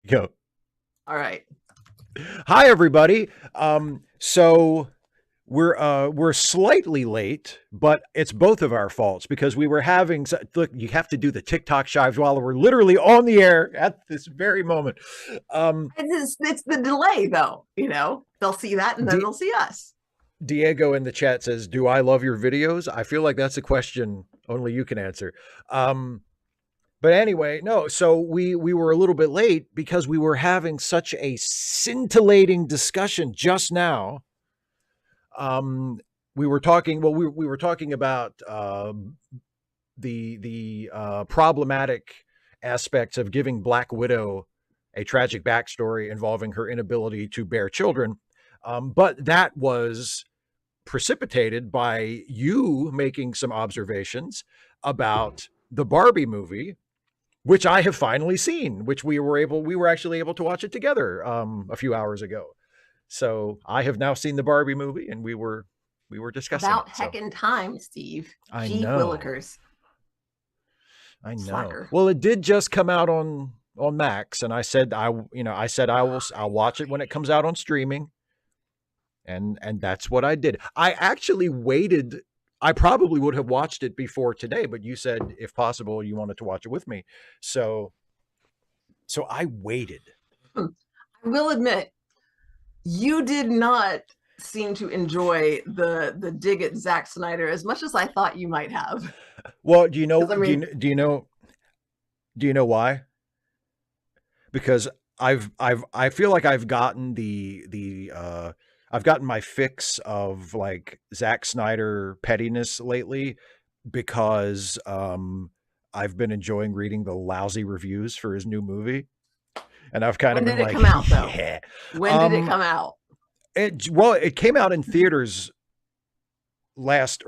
Go. All right. Hi, everybody. So we're slightly late, but it's both of our faults because we were having. Look, you have to do the TikTok shives while we're literally on the air at this very moment. Um, It's the delay, though. They'll see that and then D- they'll see us. Diego in the chat says, "Do I love your videos?" I feel like that's a question only you can answer. Um, but anyway, no. So we were a little bit late because we were having such a scintillating discussion just now. Um, we were talking. Well, we were talking about the problematic aspects of giving Black Widow a tragic backstory involving her inability to bear children. But that was precipitated by you making some observations about the Barbie movie, which I have finally seen, which we were actually able to watch it together a few hours ago. So I have now seen the Barbie movie, and we were discussing it. About So heckin' time, Steve. I Gee know, willikers. I know. Slacker. Well, it did just come out on Max, and I said I'll watch it when it comes out on streaming, and that's what I did. I actually waited. I probably would have watched it before today, but you said if possible you wanted to watch it with me, so I waited. I will admit, you did not seem to enjoy the dig at Zack Snyder as much as I thought you might have. Well, do you know? Because I mean, Do you know why? Because I feel like I've gotten my fix of like Zack Snyder pettiness lately because I've been enjoying reading the lousy reviews for his new movie, and I've kind of when been did it like, come out, though? yeah. When did it Um, come out? it came out in theaters last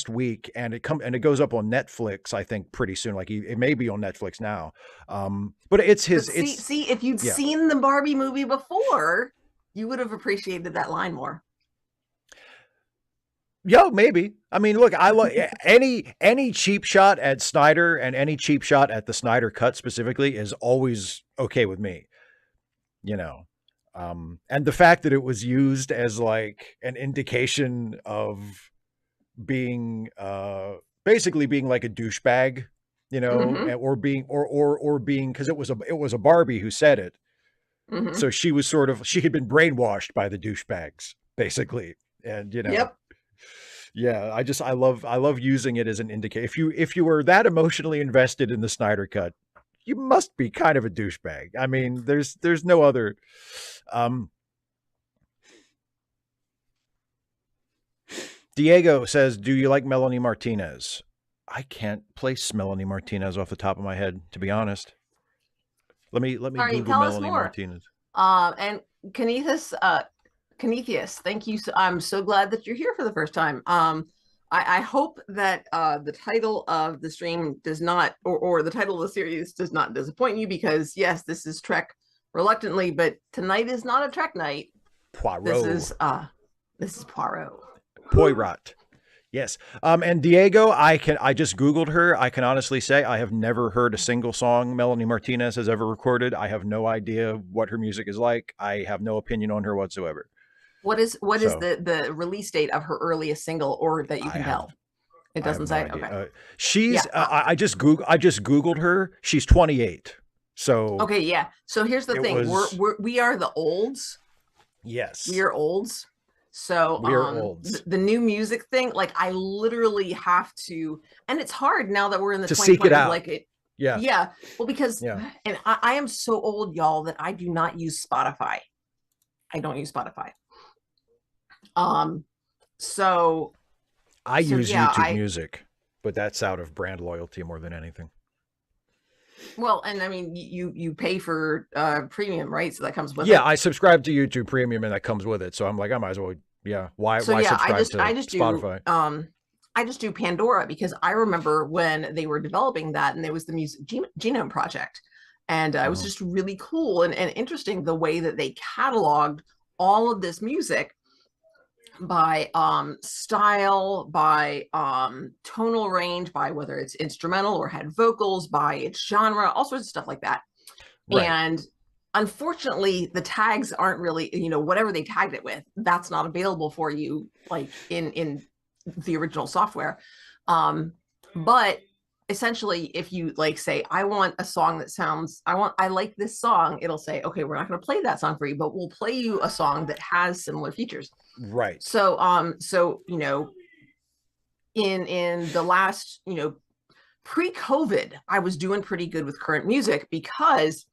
week, and it goes up on Netflix, I think, pretty soon. Like it may be on Netflix now. But But see, it's see, if you'd yeah. seen the Barbie movie before, you would have appreciated that line more. Yeah, maybe. I mean, look, I look any cheap shot at Snyder and any cheap shot at the Snyder cut specifically is always okay with me, you know. And the fact that it was used as like an indication of being basically being like a douchebag, Mm-hmm. or being, because it was a Barbie who said it. Mm-hmm. So she had been brainwashed by the douchebags, basically. And Yep. yeah, I love using it as an indicator. If you were that emotionally invested in the Snyder cut, you must be kind of a douchebag. I mean, there's no other. Um, Diego says, "Do you like Melanie Martinez?" I can't place Melanie Martinez off the top of my head, to be honest. Let me All right, Google tell us Melanie more. Martinez. And Canethus, Canethius, thank you. I'm so glad that you're here for the first time. I hope that the title of the stream does not, or the title of the series does not disappoint you, because yes, this is Trek reluctantly, but tonight is not a Trek night. This Poirot. is uh this is Poirot. Whew. Poirot. Yes. And Diego, I just Googled her. I can honestly say I have never heard a single song Melanie Martinez has ever recorded. I have no idea what her music is like. I have no opinion on her whatsoever. What is So the release date of her earliest single, or that you I can have tell? It I have doesn't no say. idea. Okay. She's Yeah. I just Googled her. She's 28. So Okay, yeah. So here's the it thing. was We are the olds. We yes. are olds. So We are olds. the new music thing, like I literally have to, and it's hard now that we're in the To seek it 2020s, out. like it. Yeah. Yeah. Well, because, Yeah. and I am so old, y'all, that I do not use Spotify. I don't use Spotify. Um, so I so use yeah, YouTube I Music, but that's out of brand loyalty more than anything. well, and I mean you pay for premium, right? So that comes with Yeah, it. I subscribe to YouTube Premium and that comes with it. So I'm like, I might as well. Yeah, why So why yeah, I subscribe just to I just do Spotify? I just do Pandora, because I remember when they were developing that, and there was the music genome project, and it was Uh-huh. just really cool and interesting the way that they cataloged all of this music by style, by tonal range, by whether it's instrumental or had vocals, by its genre, all sorts of stuff like that. Right. And unfortunately, the tags aren't really, whatever they tagged it with, that's not available for you like in the original software. But essentially, if you like say, I want a song that sounds, I like this song, it'll say, okay, we're not going to play that song for you, but we'll play you a song that has similar features. Right. So in the last, pre-COVID, I was doing pretty good with current music because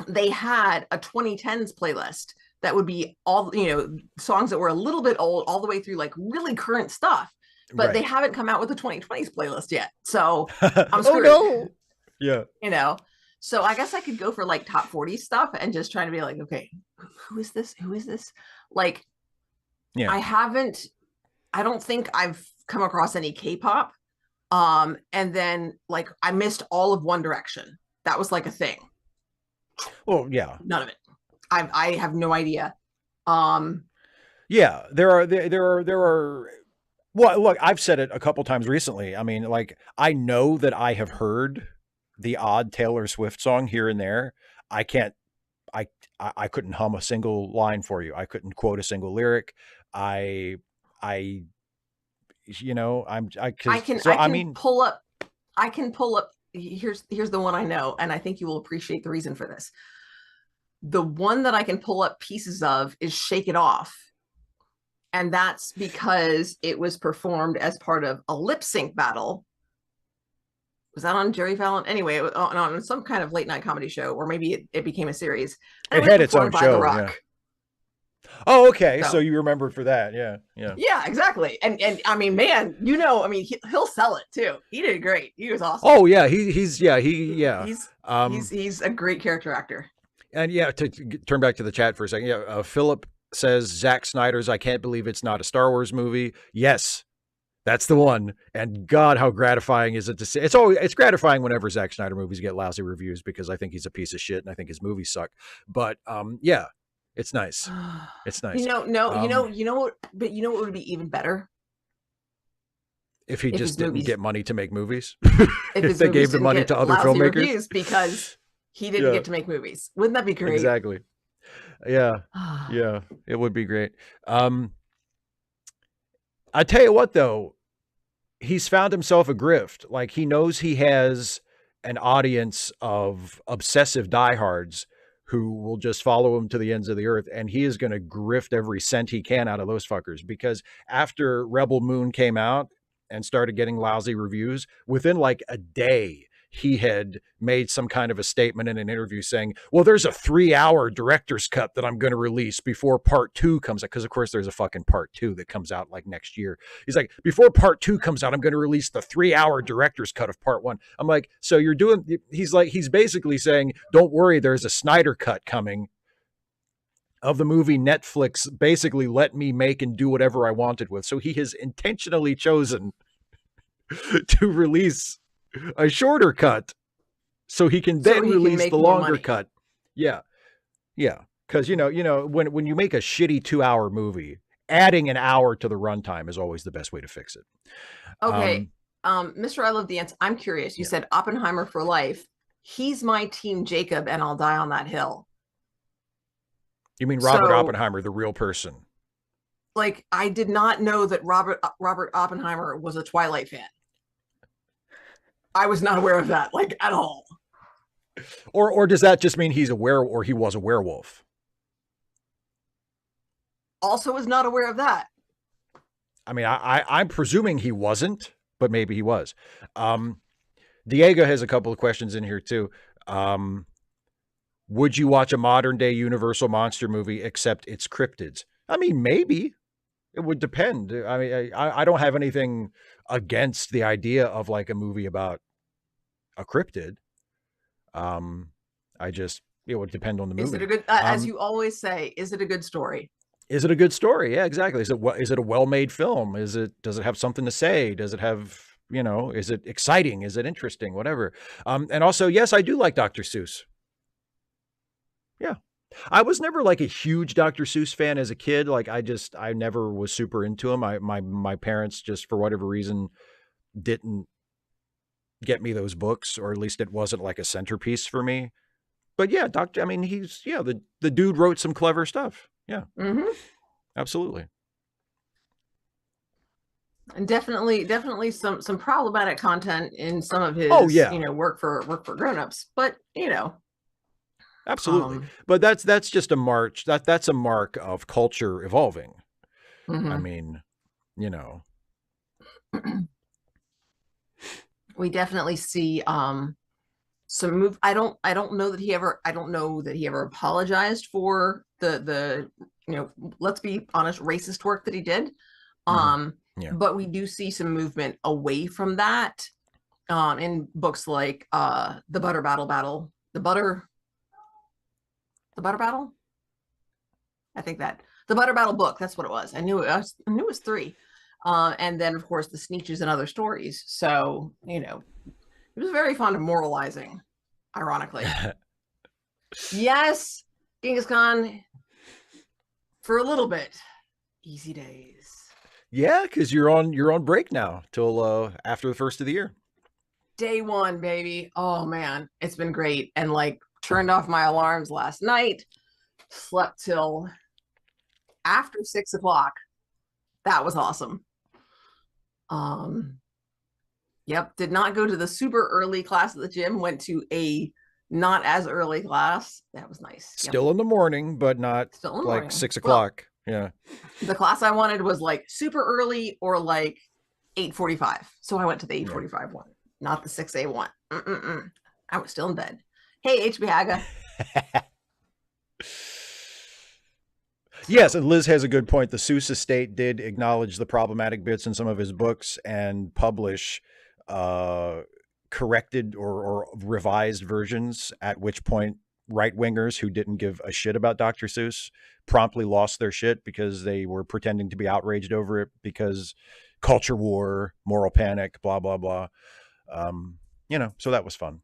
they had a 2010s playlist that would be all, songs that were a little bit old all the way through like really current stuff, but Right. they haven't come out with the 2020s playlist yet. So I'm Oh screwed. no. Yeah. So I guess I could go for like top 40 stuff and just try to be like, okay, who is this? Like, Yeah. I don't think I've come across any K-pop. And then like I missed all of One Direction. That was like a thing. Well, yeah. None of it. I have no idea. Yeah, there are. Well, look, I've said it a couple times recently. I mean, like, I know that I have heard the odd Taylor Swift song here and there. I can't. I couldn't hum a single line for you. I couldn't quote a single lyric. I I I can so I can mean, pull up. I can pull up. Here's the one I know, and I think you will appreciate the reason for this. The one that I can pull up pieces of is "Shake It Off," and that's because it was performed as part of a lip sync battle. Was that on Jerry Fallon? Anyway, it was on some kind of late night comedy show, or maybe it became a series. And it it was had its own performed by The show. Yeah. Rock. Oh, okay. So So you remembered for that. Yeah. Yeah. yeah, exactly. And I mean, man, I mean, he'll sell it too. He did great. He was awesome. Oh yeah. Yeah. He's Um, he's a great character actor. and yeah, to turn back to the chat for a second. Yeah. Philip says Zack Snyder's I Can't Believe It's Not a Star Wars Movie. Yes, that's the one. And God, how gratifying is it to see? It's gratifying whenever Zack Snyder movies get lousy reviews because I think he's a piece of shit and I think his movies suck. But yeah, it's nice. It's nice. But you know what would be even better? If he If just his didn't movies get money to make movies, if if his they movies gave the didn't money get to other lousy filmmakers, reviews because he didn't yeah, get to make movies. Wouldn't that be great? exactly. Yeah, yeah, it would be great. I tell you what, though, he's found himself a grift. Like he knows he has an audience of obsessive diehards who will just follow him to the ends of the earth, and he is going to grift every cent he can out of those fuckers. Because after Rebel Moon came out and started getting lousy reviews, within like a day, he had made some kind of a statement in an interview saying, well, there's a 3-hour director's cut that I'm going to release before part 2 comes out. Because of course there's a fucking part 2 that comes out like next year. He's like, before part 2 comes out, I'm going to release the 3-hour director's cut of part 1. I'm like, so you're doing, he's basically saying, don't worry, there's a Snyder cut coming of the movie Netflix basically let me make and do whatever I wanted with. So he has intentionally chosen to release a shorter cut so he can then release the longer cut. Yeah. Yeah. Because when you make a shitty 2-hour movie, adding an hour to the runtime is always the best way to fix it. Okay. Mr. I Love the Ants, I'm curious. You said Oppenheimer for life. He's my team Jacob, and I'll die on that hill. You mean Robert Oppenheimer, the real person? Like, I did not know that Robert Oppenheimer was a Twilight fan. I was not aware of that, like, at all. Or does that just mean he's aware, or he was a werewolf? Also was not aware of that. I mean, I'm presuming he wasn't, but maybe he was. Diego has a couple of questions in here too. Would you watch a modern day Universal monster movie except it's cryptids? I mean, maybe. It would depend. I mean, I don't have anything against the idea of like a movie about a cryptid. It would depend on the movie. Is it a good, as you always say, is it a good story? Is it a good story? Yeah, exactly. Is it a well-made film? Does it have something to say? Does it have, is it exciting? Is it interesting? Whatever. And also, yes, I do like Dr. Seuss. Yeah. I was never like a huge Dr. Seuss fan as a kid. Like I never was super into him. My parents just for whatever reason didn't get me those books, or at least it wasn't like a centerpiece for me. but yeah, Doctor. I mean, he's the dude wrote some clever stuff. Yeah, Mm-hmm. absolutely. And definitely some problematic content in some of Oh his, yeah, work for grown-ups. But absolutely. um, But that's just a march. That's a mark of culture evolving. I mhm. mean, you know. We definitely see some move. I don't know that he ever apologized for the let's be honest, racist work that he did. Mhm. Um, Yeah. but we do see some movement away from that in books like the Butter Battle Battle, the Butter Battle. I think that the Butter Battle book. That's what it was. I knew it was three. And then of course the Sneetches and other stories. So he was very fond of moralizing, ironically. Yes, Genghis Khan for a little bit. Easy days. Yeah, because you're on break now till after the first of the year. Day one, baby. Oh man, it's been great. And like turned off my alarms last night, slept till after 6 o'clock. That was awesome. Um, yep, did not go to the super early class at the gym, went to a not as early class. That was nice. Yep. Still in the morning, but not Still in the like morning. six Well, o'clock. Yeah. the class I wanted was like super early or like 8:45. So I went to the Yeah. 8:45 one, not the 6A one. Mm-mm-mm. I was still in bed. Hey, HB Haga. Yes, So and Liz has a good point. The Seuss estate did acknowledge the problematic bits in some of his books and publish uh, corrected or revised versions, at which point right wingers who didn't give a shit about Dr. Seuss promptly lost their shit because they were pretending to be outraged over it because culture war, moral panic, blah, blah, blah. So that was fun.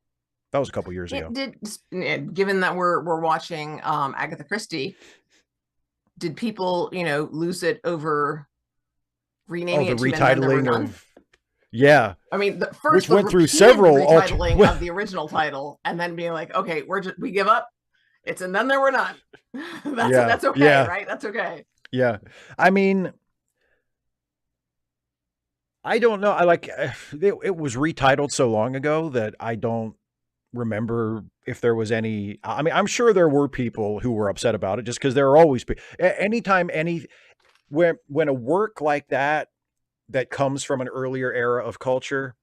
That was a couple years it ago. did. Given that we're watching Agatha Christie, did people lose it over Oh, renaming the it to And Then There Were retitling None? of, yeah, I mean, first which the went through repeated several retitling of the original title, and then being like, okay, we give up. It's And Then There Were None. yeah, That's okay, yeah, right? That's okay. yeah. I mean, I don't know. I like it was retitled so long ago that I don't remember if there was any. I mean, I'm sure there were people who were upset about it just because there are always anytime when a work like that comes from an earlier era of culture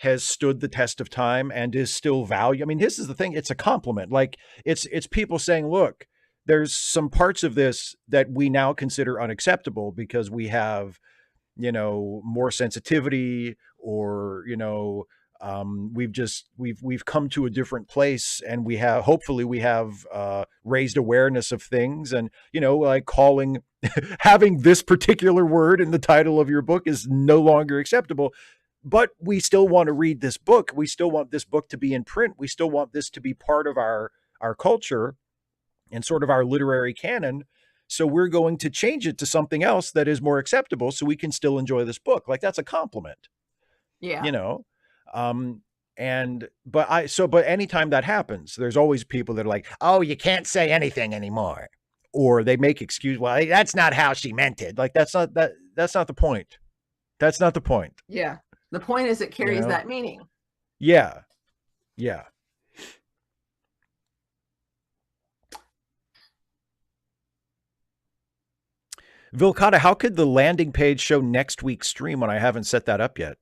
has stood the test of time and is still valued. I mean, this is the thing, it's a compliment. Like it's people saying, look, there's some parts of this that we now consider unacceptable because we have, more sensitivity or, we've come to a different place and we have hopefully we have raised awareness of things and like calling having this particular word in the title of your book is no longer acceptable, but we still want to read this book. We still want this book to be in print. We still want this to be part of our culture and sort of our literary canon. So we're going to change it to something else that is more acceptable so we can still enjoy this book. Like that's a compliment, Yeah. you know? Um, but anytime that happens, there's always people that are like, oh, you can't say anything anymore. Or they make excuse, well, that's not how she meant it. Like that's not the point. That's not the point, Yeah. The point is it you carries know? that meaning. Yeah. Yeah. Vilcata, how could the landing page show next week's stream when I haven't set that up yet?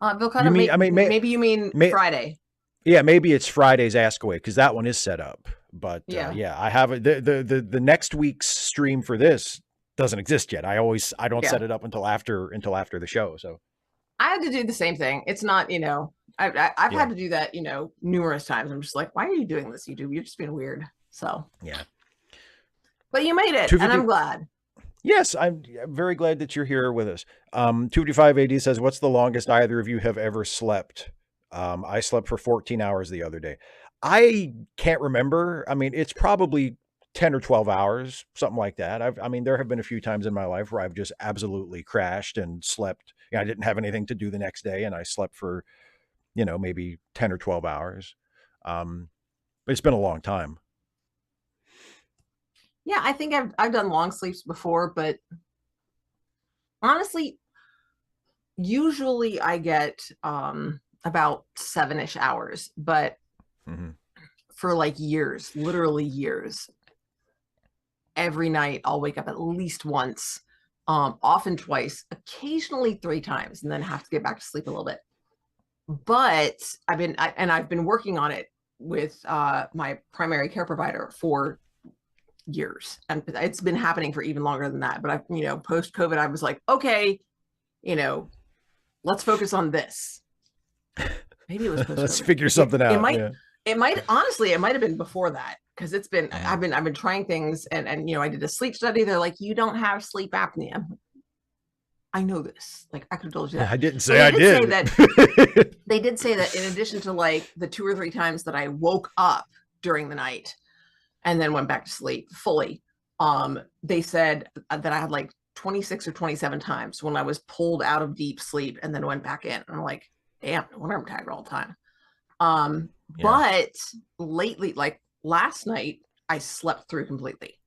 You Vilcana, mean, I mean, maybe you mean Friday. yeah, maybe it's Friday's Ask Away because that one is set up. But Yeah. yeah, I have the next week's stream for this doesn't exist yet. I don't Yeah. set it up until after the show. So I had to do the same thing. It's not, I've yeah, had to do that, numerous times. I'm just like, why are you doing this, YouTube? You're just being weird. So, yeah. but you made it, and I'm glad. Yes, I'm very glad that you're here with us. 255 AD says, "What's the longest either of you have ever slept?" I slept for 14 hours the other day. I can't remember. I mean, it's probably 10 or 12 hours, something like that. I mean, there have been a few times in my life where I've just absolutely crashed and slept. I didn't have anything to do the next day, and I slept for, maybe 10 or 12 hours. But It's been a long time. Yeah, I think I've done long sleeps before, but honestly, usually I get about 7-ish hours, but for like years, literally years, every night I'll wake up at least once, often twice, occasionally 3 times, and then have to get back to sleep a little bit. But I've been working on it with my primary care provider for years, and it's been happening for even longer than that. But post COVID, I was like, okay, let's focus on this. Maybe it was post COVID. Let's figure something out. It might honestly, it might have been before that, because it's been I've been trying things, and I did a sleep study. They're like, you don't have sleep apnea. I know this. Like, I could have told you that. I didn't say I did. They did say that in addition to like the 2 or 3 times that I woke up during the night and then went back to sleep fully, they said that I had like 26 or 27 times when I was pulled out of deep sleep and then went back in. And I'm like, damn, no wonder I'm tired all the time. But lately, like last night, I slept through completely,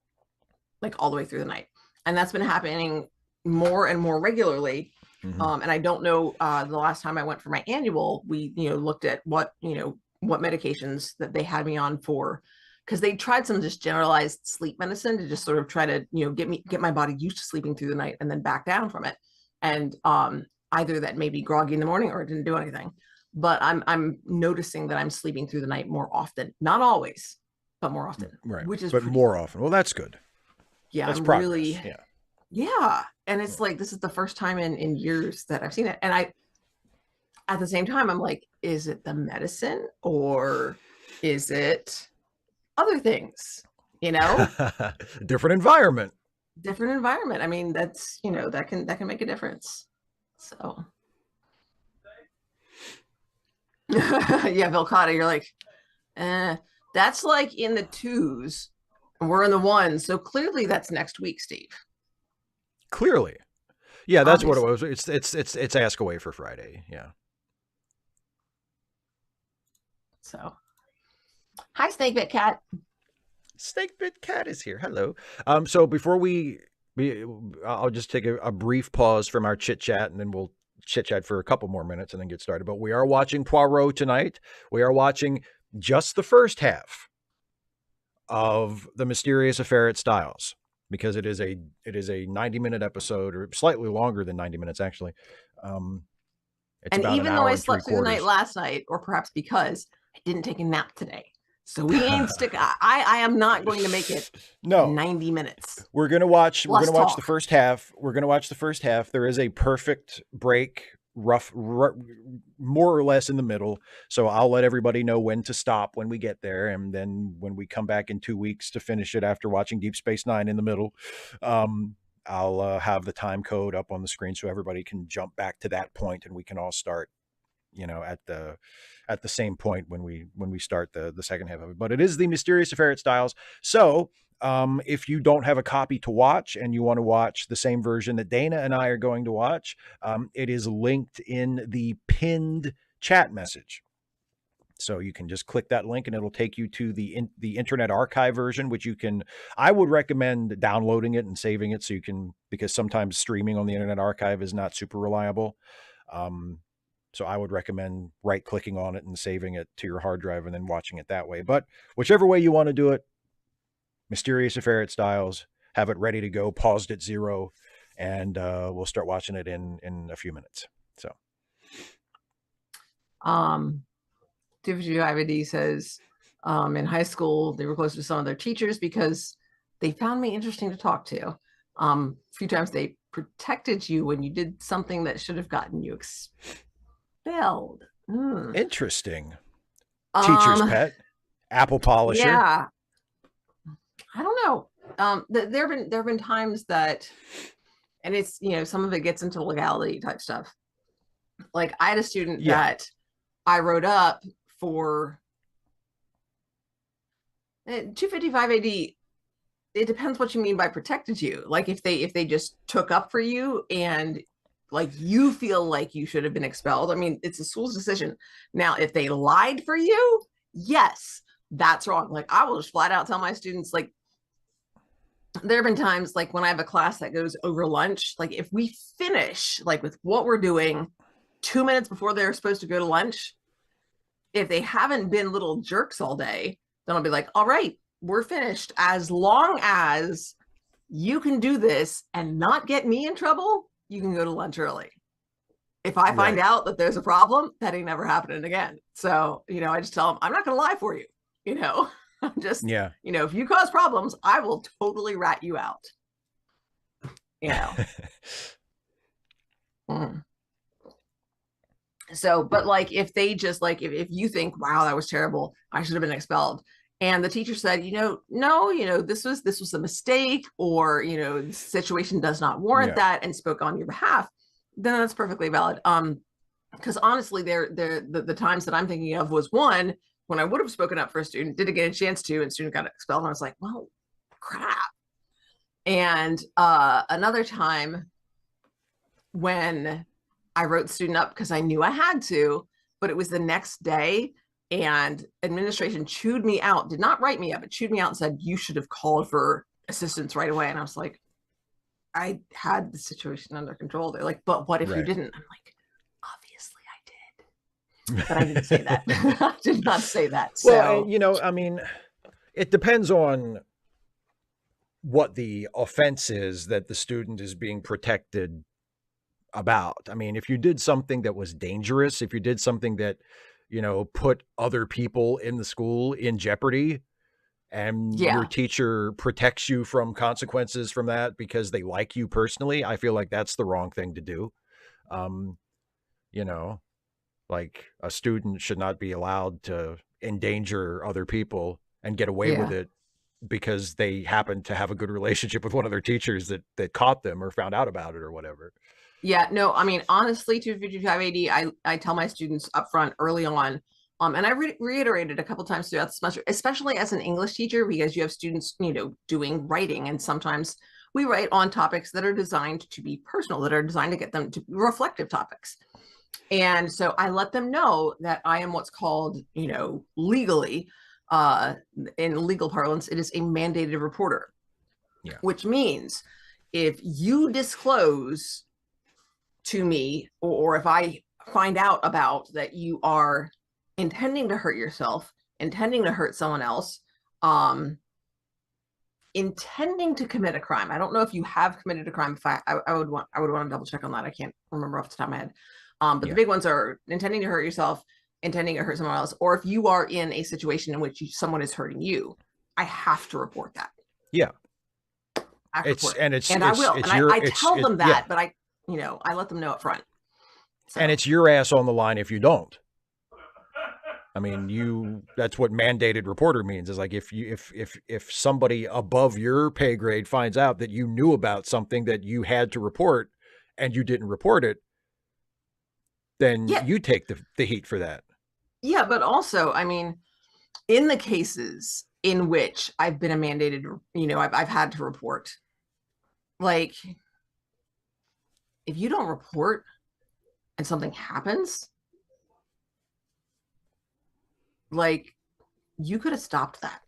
like all the way through the night. And that's been happening more and more regularly. And I don't know, the last time I went for my annual, we, looked at what medications that they had me on for, because they tried some just generalized sleep medicine to just sort of try to, get my body used to sleeping through the night and then back down from it. And either that made me groggy in the morning or it didn't do anything. But I'm noticing that I'm sleeping through the night more often. Not always, but more often. Right. Which is more often. Well, that's good. Yeah, that's I'm progress. really. Yeah. And it's like, this is the first time in years that I've seen it. And at the same time, I'm like, is it the medicine or is it other things? Different environment. I mean, that's, that can make a difference. So. Yeah, Vilcata, you're like, that's like in the 2s and we're in the 1s. So clearly that's next week, Steve. Clearly. Yeah, that's obviously what it was. It's Ask Away for Friday. Yeah. So, hi, Snakebit Cat. Snakebit Cat is here. Hello. So before I'll just take a brief pause from our chit chat, and then we'll chit chat for a couple more minutes and then get started. But we are watching Poirot tonight. We are watching just the first half of The Mysterious Affair at Styles, because it is a 90-minute episode, or slightly longer than 90 minutes actually. It's and even though I slept through the night last night, or perhaps because I didn't take a nap today, so we ain't I am not going to make it 90 minutes. We're gonna watch the first half. There is a perfect break, more or less in the middle. So I'll let everybody know when to stop when we get there. And then when we come back in 2 weeks to finish it after watching Deep Space Nine in the middle, I'll have the time code up on the screen so everybody can jump back to that point and we can all start, at the same point when we start the second half of it. But it is The Mysterious Affair at Styles. So if you don't have a copy to watch and you want to watch the same version that Dana and I are going to watch, it is linked in the pinned chat message. So you can just click that link and it'll take you to the Internet Archive version, which I would recommend downloading it and saving it because sometimes streaming on the Internet Archive is not super reliable. So I would recommend right-clicking on it and saving it to your hard drive and then watching it that way. But whichever way you want to do it, Mysterious Affair at Styles, have it ready to go, paused at 0, and we'll start watching it in a few minutes. So. 255AD says, in high school, they were close to some of their teachers because they found me interesting to talk to. A few times they protected you when you did something that should have gotten you expelled. Interesting. Teacher's pet, apple polisher. Yeah, I don't know. There have been times that, and it's some of it gets into legality type stuff. Like I had a student that I wrote up for 255 AD. It depends what you mean by protected you. Like if they just took up for you and like you feel like you should have been expelled. I mean, it's the school's decision. Now, if they lied for you, yes. that's wrong. Like, I will just flat out tell my students, like, there have been times like when I have a class that goes over lunch, like if we finish like with what we're doing 2 minutes before they're supposed to go to lunch, if they haven't been little jerks all day, then I'll be like, all right, we're finished. As long as you can do this and not get me in trouble, you can go to lunch early. If I find out that there's a problem, that ain't never happening again. So, I just tell them, I'm not going to lie for you. I'm just, if you cause problems, I will totally rat you out. So, but like, if they just like, if you think, wow, that was terrible, I should have been expelled. And the teacher said, no, this was a mistake, or, the situation does not warrant that, and spoke on your behalf, then that's perfectly valid. Because honestly, the times that I'm thinking of was one, when I would have spoken up for a student, didn't get a chance to, and student got expelled, and I was like, well, crap. And another time when I wrote the student up because I knew I had to, but it was the next day, and administration chewed me out, did not write me up, but chewed me out and said, you should have called for assistance right away. And I was like, I had the situation under control. They're like, but what if you didn't? I'm like, obviously I did. But I didn't say that. I did not say that. So, well, I mean, it depends on what the offense is that the student is being protected about. I mean, if you did something that was dangerous, if you did something that, put other people in the school in jeopardy, and your teacher protects you from consequences from that because they like you personally, I feel like that's the wrong thing to do. Like, a student should not be allowed to endanger other people and get away with it because they happen to have a good relationship with one of their teachers that caught them or found out about it or whatever. Yeah, no, I mean, honestly, 255 AD, I tell my students up front early on, and I reiterated a couple times throughout the semester, especially as an English teacher, because you have students, doing writing, and sometimes we write on topics that are designed to be personal, that are designed to get them to reflective topics. And so I let them know that I am what's called, legally, in legal parlance, it is a mandated reporter, which means if you disclose to me, or if I find out about that you are intending to hurt yourself, intending to hurt someone else, intending to commit a crime. I don't know if you have committed a crime. If I would want to double check on that. I can't remember off the top of my head. But the big ones are intending to hurt yourself, intending to hurt someone else, or if you are in a situation in which someone is hurting you, I have to report that. Yeah. I will. I tell them that, but I let them know up front. So. And it's your ass on the line if you don't. I mean, that's what mandated reporter means, is like, if somebody above your pay grade finds out that you knew about something that you had to report and you didn't report it, then you take the heat for that. Yeah, but also, I mean, in the cases in which I've been a mandated, I've had to report, like, if you don't report and something happens, like, you could have stopped that.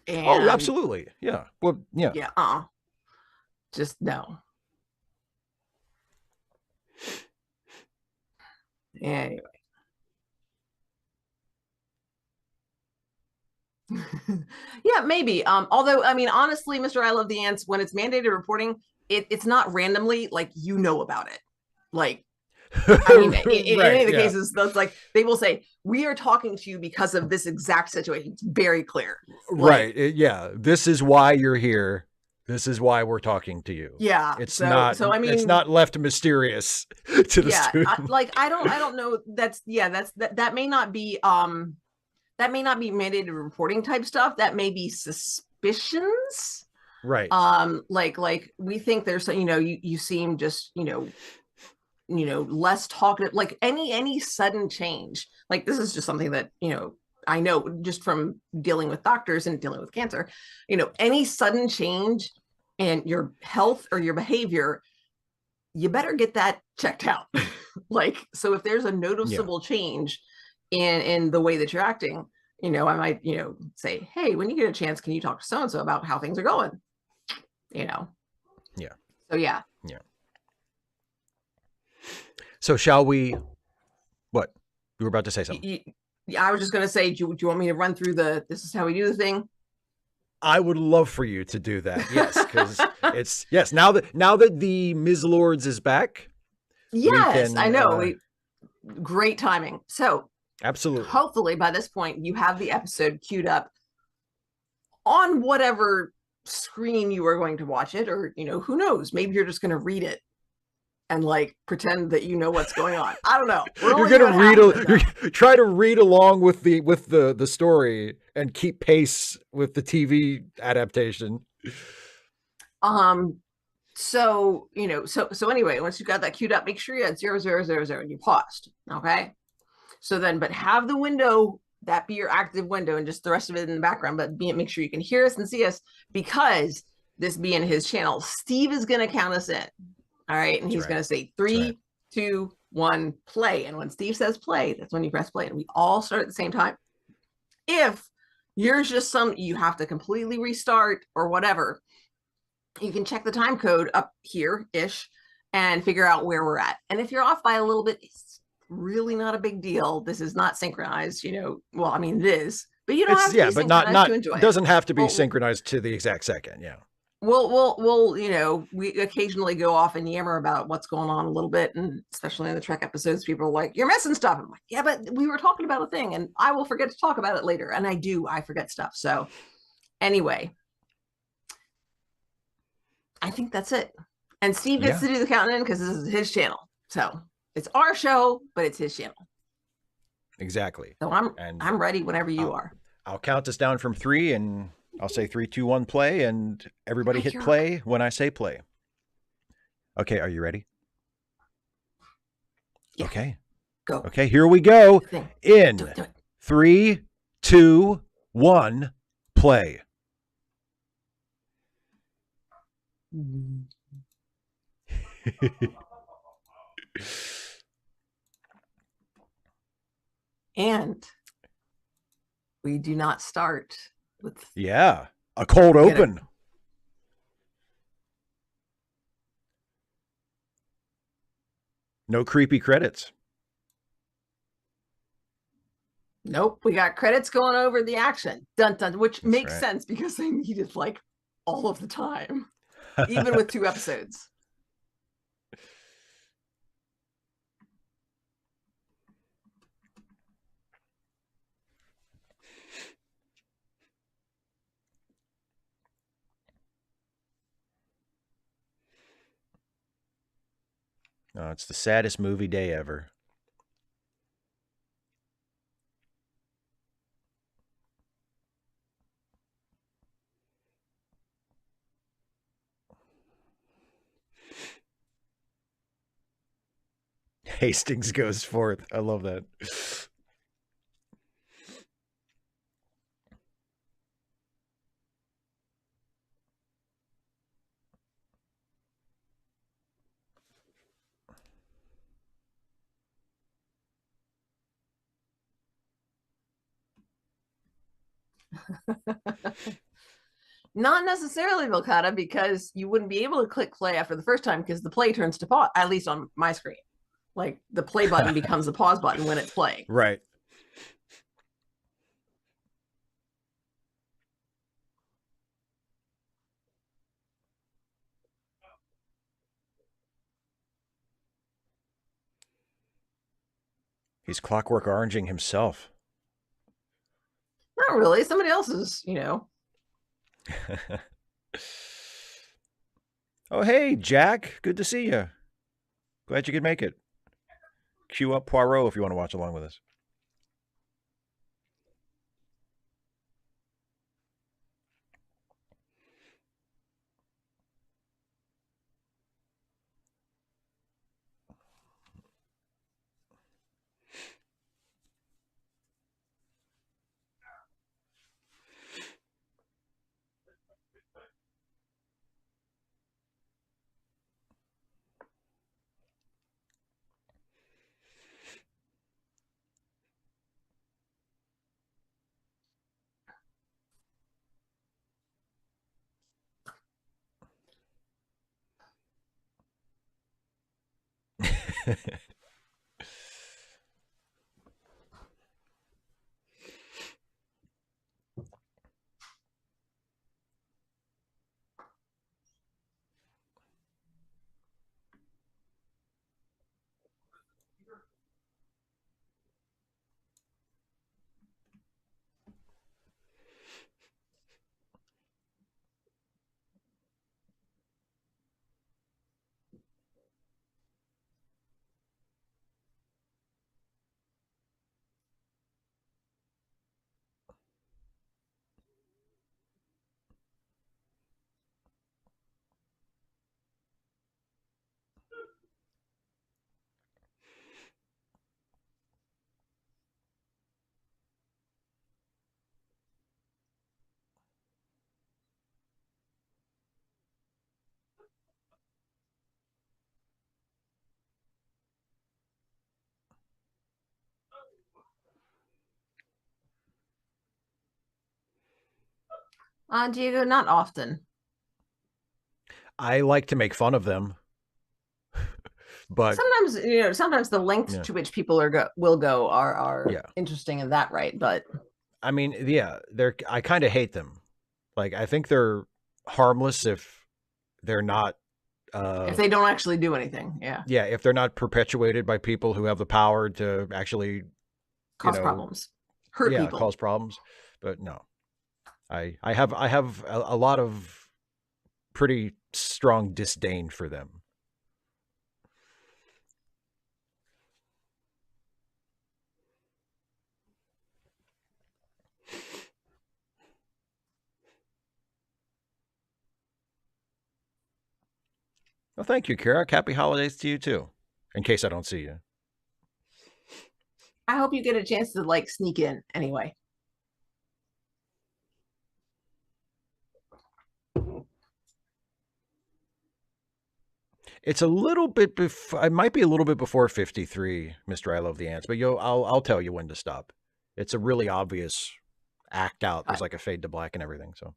And, absolutely. Yeah. Well, yeah. Yeah. Just no. Anyway. Yeah, maybe. Although, I mean, honestly, Mr. I Love the Ants, when it's mandated reporting, it's not randomly, like, about it. Like, I mean, in any of the cases, that's like, they will say, we are talking to you because of this exact situation. It's very clear. Right. This is why you're here. This is why we're talking to you. Yeah. It's not left mysterious to the student. I don't know. That may not be, mandated reporting type stuff. That may be suspicions. Right. Like we think there's, you seem just, less talkative, like any sudden change. Like, this is just something that, I know just from dealing with doctors and dealing with cancer, any sudden change in your health or your behavior, you better get that checked out. Like, so if there's a noticeable change in the way that you're acting, I might, say, hey, when you get a chance, can you talk to so-and-so about how things are going? Yeah. So yeah. Yeah. So shall we, what? You were about to say something. I was just going to say, do you want me to run through this is how we do the thing? I would love for you to do that. Yes, because yes. Now that the Ms. Lords is back, we Yes, can. I know. Great timing. So Absolutely. hopefully by this point you have the episode queued up on whatever screen you are going to watch it, or who knows, maybe you're just going to read it and like pretend that you know what's going on. I don't know. You're gonna try to read along with the story and keep pace with the TV adaptation. So anyway, once you got that queued up, make sure you had 0000 and you paused. Okay. So then, but have the window that be your active window and just the rest of it in the background, but make sure you can hear us and see us, because this being his channel, Steve is going to count us in. All right. And he's going to say 3, 2, 1, play. And when Steve says play, that's when you press play. And we all start at the same time. If yours just you have to completely restart or whatever, you can check the time code up here-ish and figure out where we're at. And if you're off by a little bit, it's really not a big deal. This is not synchronized, well, I mean, it is, but you don't have to be synchronized to enjoy it. It doesn't have to be synchronized to the exact second. Yeah. We'll we occasionally go off and yammer about what's going on a little bit, and especially in the Trek episodes, people are like, you're missing stuff. I'm like, yeah, but we were talking about a thing and I will forget to talk about it later. And I forget stuff. So anyway, I think that's it. And Steve gets to do the counting in because this is his channel. So it's our show, but it's his channel. Exactly. So I'm ready whenever you are. I'll count us down from 3 and I'll say 3, 2, 1, play, and everybody hit play when I say play. Okay, are you ready? Yeah. Okay. Go. Okay, here we go. In 3, 2, 1, play. And we do not start with a cold open. No creepy credits. Nope, we got credits going over the action. Dun dun, which makes sense because they needed like all of the time, even with 2 episodes. Oh, it's the saddest movie day ever. Hastings goes forth. I love that. Not necessarily, Vilcata, because you wouldn't be able to click play after the first time because the play turns to pause, at least on my screen. Like the play button becomes the pause button when it's playing. Right. He's Clockwork Oranging himself. Not really. Somebody else is, Oh, hey, Jack. Good to see you. Glad you could make it. Cue up Poirot if you want to watch along with us. Diego, not often. I like to make fun of them, but Sometimes, sometimes the lengths yeah, to which people will go are yeah. interesting in that right, but I mean, yeah, they're. I kind of hate them. Like, I think they're harmless if they're not. if they don't actually do anything, yeah, Yeah, if they're not perpetuated by people who have the power to actually, you cause know, problems, hurt yeah, people. cause problems. But no, I have a lot of pretty strong disdain for them. Well, thank you, Kara. Happy holidays to you too. In case I don't see you. I hope you get a chance to like sneak in anyway. It's a little bit before. It might be a little bit before 53, Mister I Love the Ants. But I'll tell you when to stop. It's a really obvious act out. There's like a fade to black and everything. So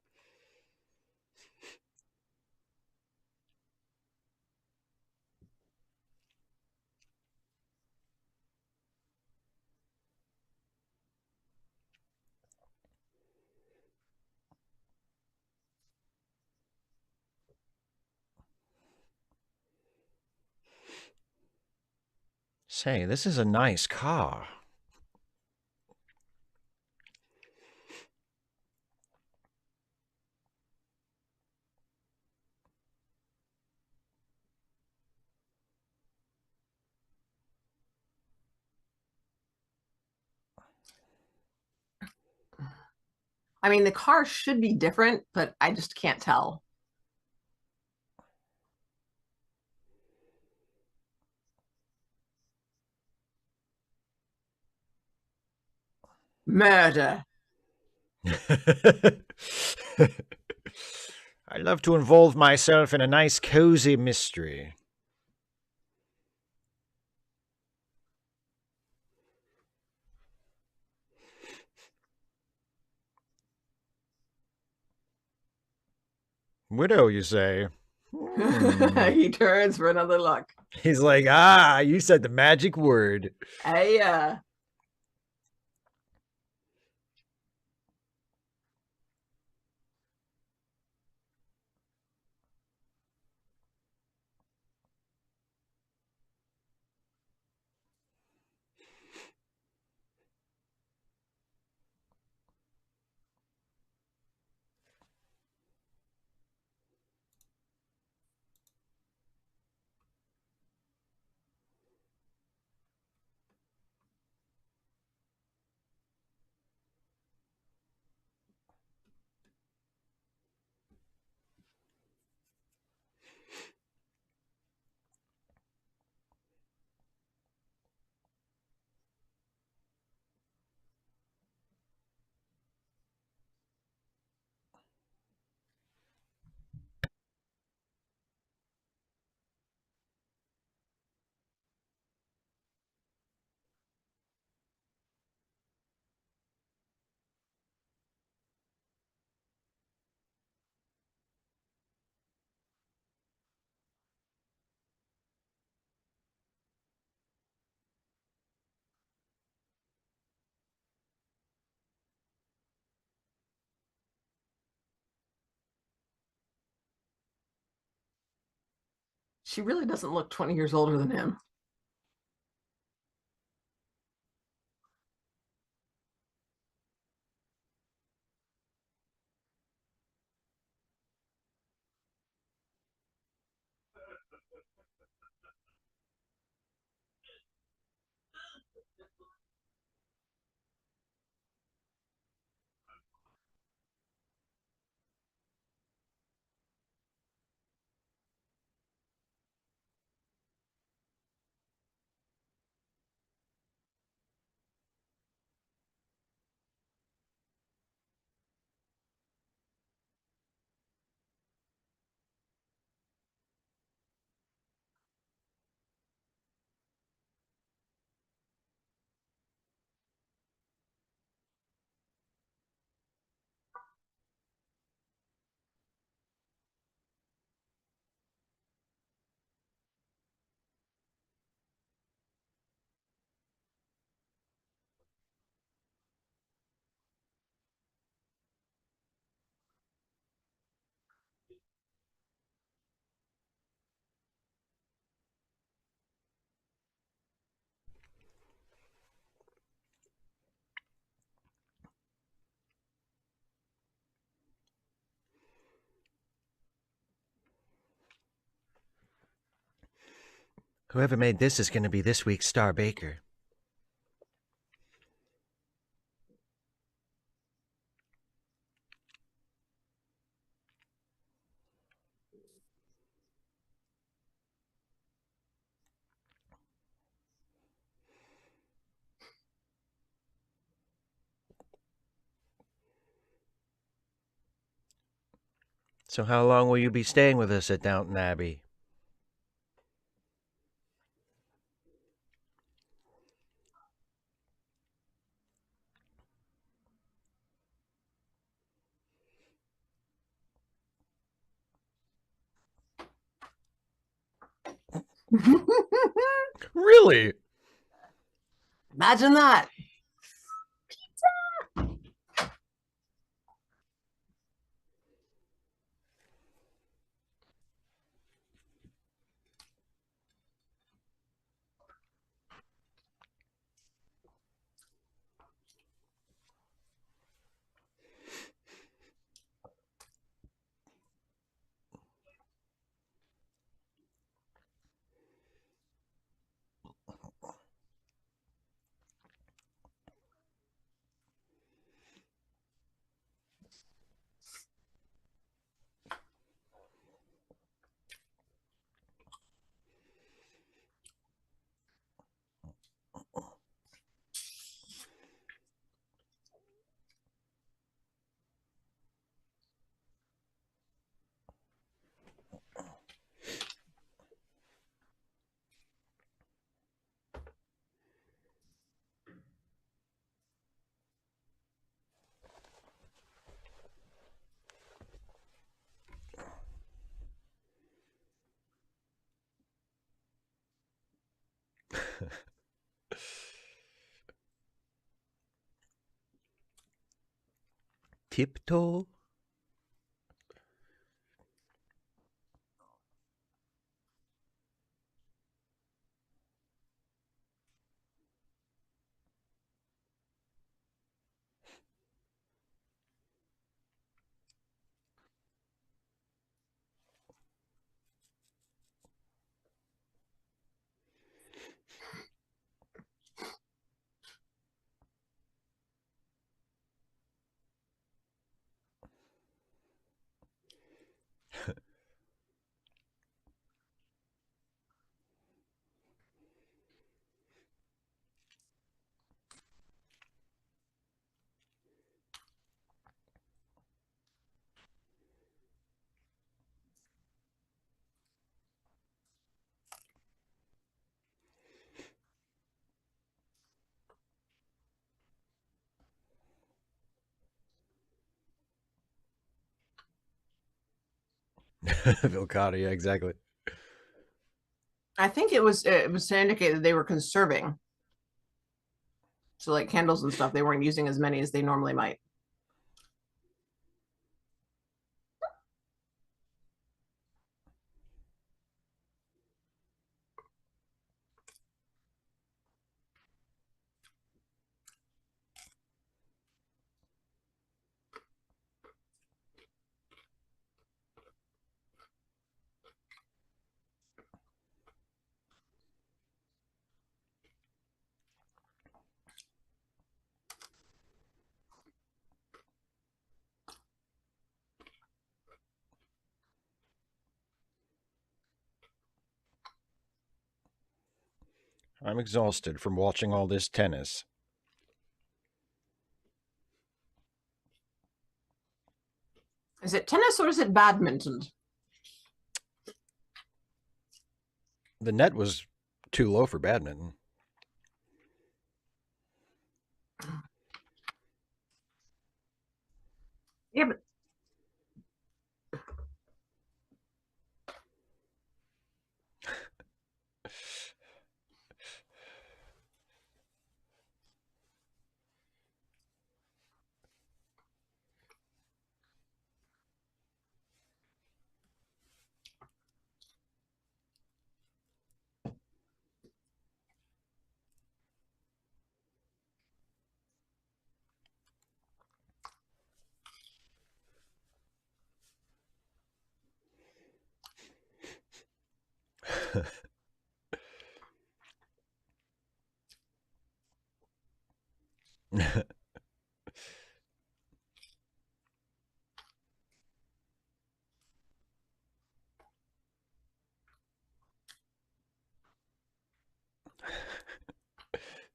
say this is a nice car. I mean, the car should be different, but I just can't tell. Murder. I love to involve myself in a nice, cozy mystery. Widow, you say? He turns for another look. He's like, ah, you said the magic word. Hey, She really doesn't look 20 years older than him. Whoever made this is going to be this week's star baker. So how long will you be staying with us at Downton Abbey? Really? Imagine that. Tiptoe? Vilcata, yeah, exactly. I think it was to indicate that they were conserving. So like candles and stuff, they weren't using as many as they normally might. I'm exhausted from watching all this tennis. Is it tennis or is it badminton? The net was too low for badminton. Yeah, but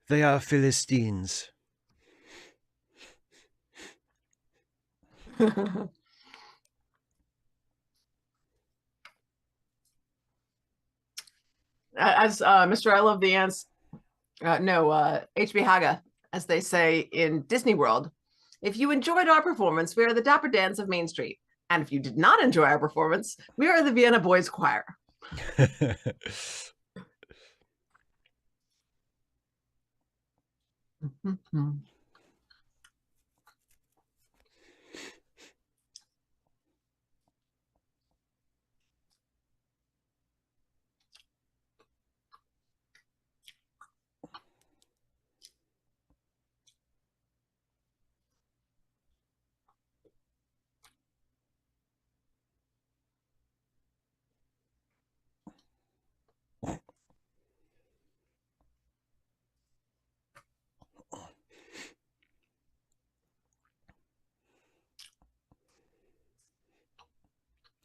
They are Philistines. as Mr. I Love the Ants, no, HB Haga, as they say in Disney World, if you enjoyed our performance, we are the Dapper Dans of Main Street. And if you did not enjoy our performance, we are the Vienna Boys Choir.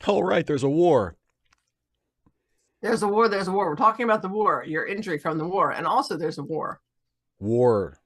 All right, there's a war. There's a war, there's a war. We're talking about the war, your injury from the war. And also there's a war. War.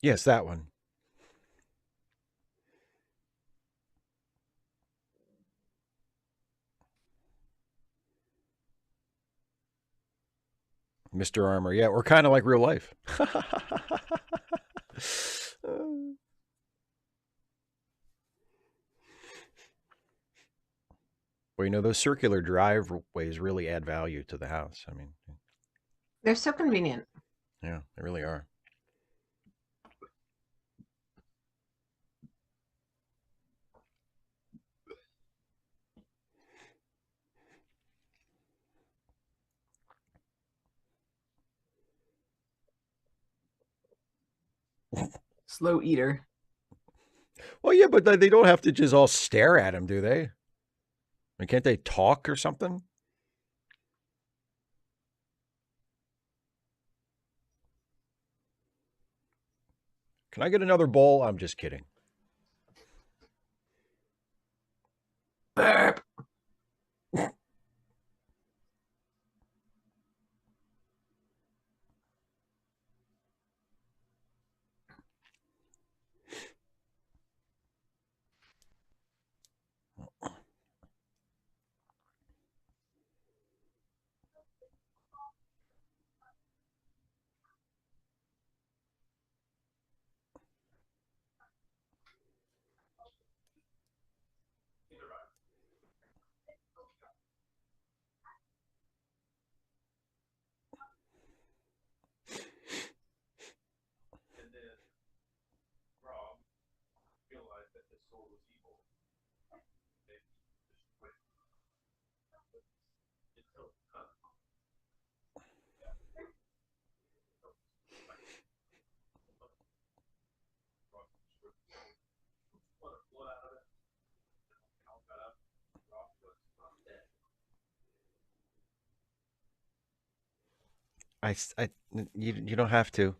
Yes, that one. Mr. Armor. Yeah, we're kind of like real life. Well, you know, those circular driveways really add value to the house. I mean, They're so convenient. yeah, they really are. Slow eater. Well, yeah, but they don't have to just all stare at him, do they? And can't they talk or something? Can I get another bowl? I'm just kidding. Burp. I you don't have to.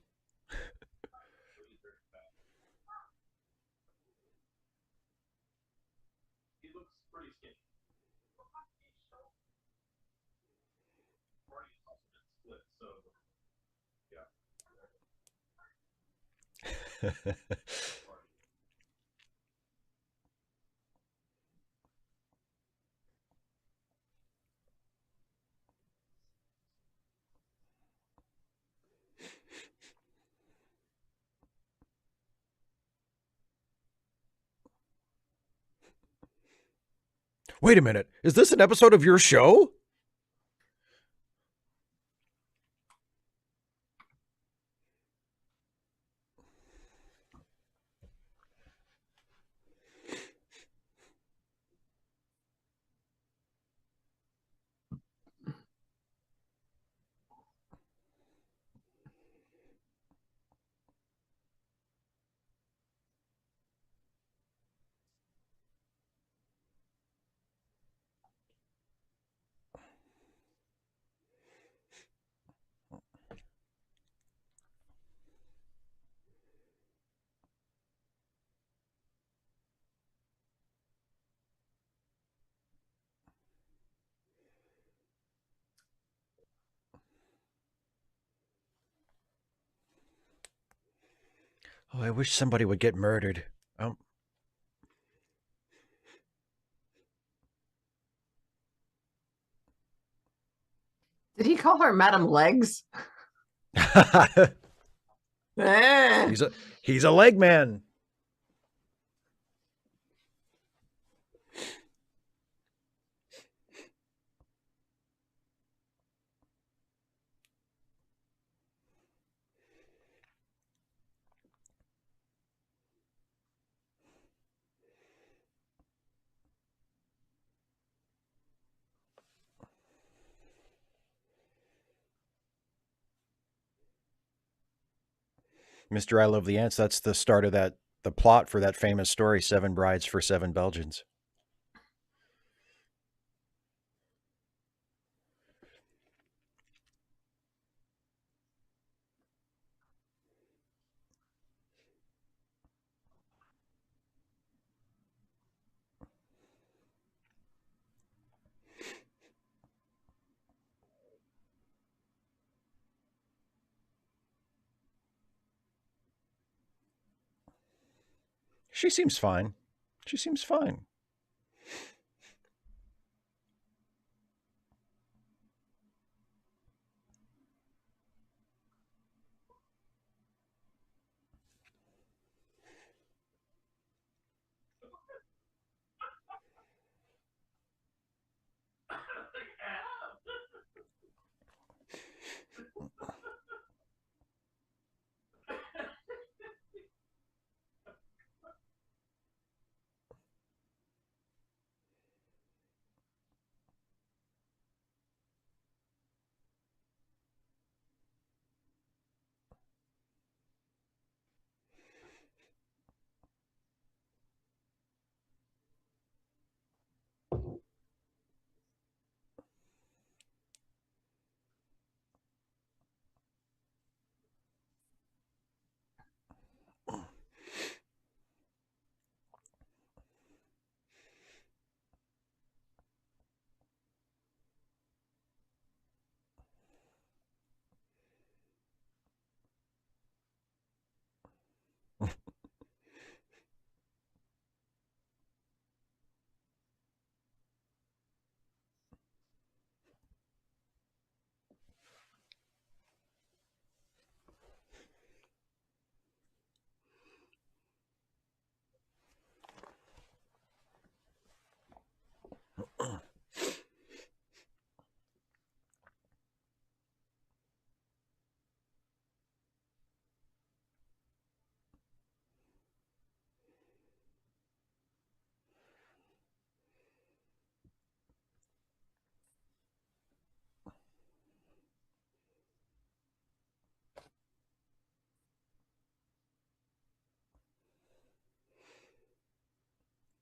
Wait a minute. Is this an episode of your show? Oh, I wish somebody would get murdered. Um, Did he call her Madam Legs? Eh. he's a leg man. Mr. I Love the Ants, that's the start of the plot for that famous story, Seven Brides for Seven Belgians. She seems fine. She seems fine.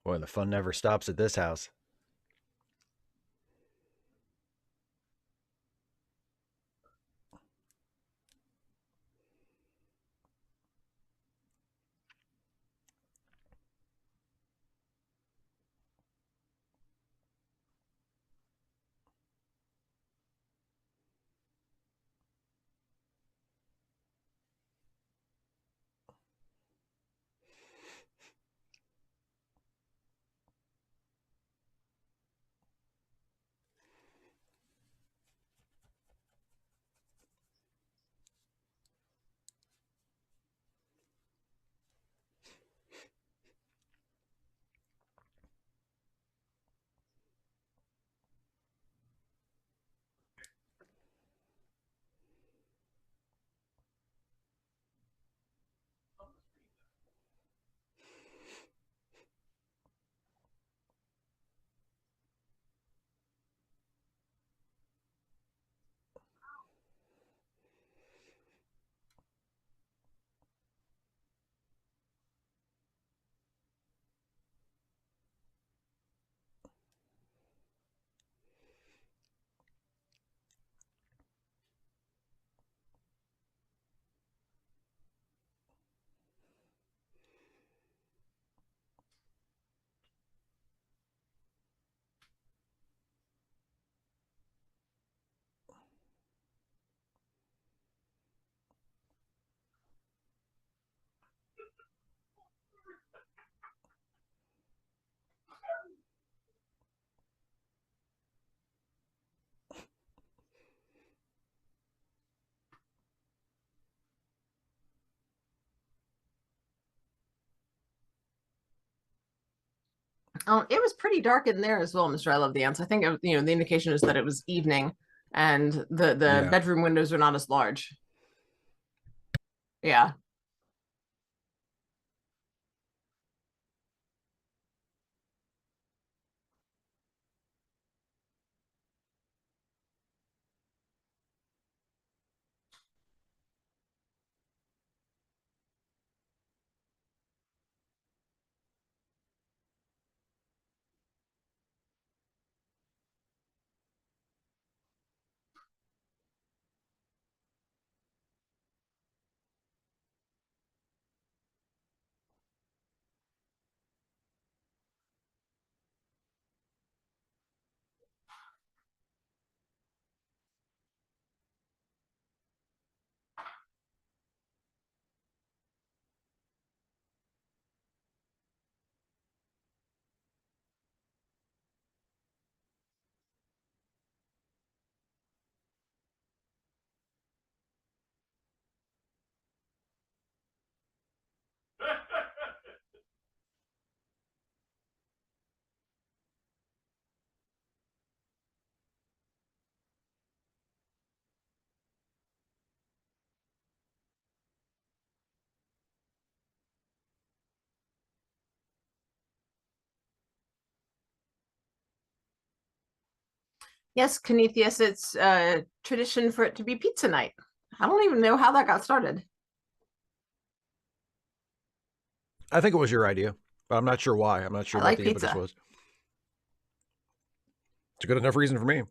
Boy, the fun never stops at this house. It was pretty dark in there as well, Mr. I love the ants. I think the indication is that it was evening, and the Yeah. bedroom windows are not as large. Yeah. Yes, Canisius, it's tradition for it to be pizza night. I don't even know how that got started. I think it was your idea, but I'm not sure why. I'm not sure I what like the impetus pizza. was. It's a good enough reason for me.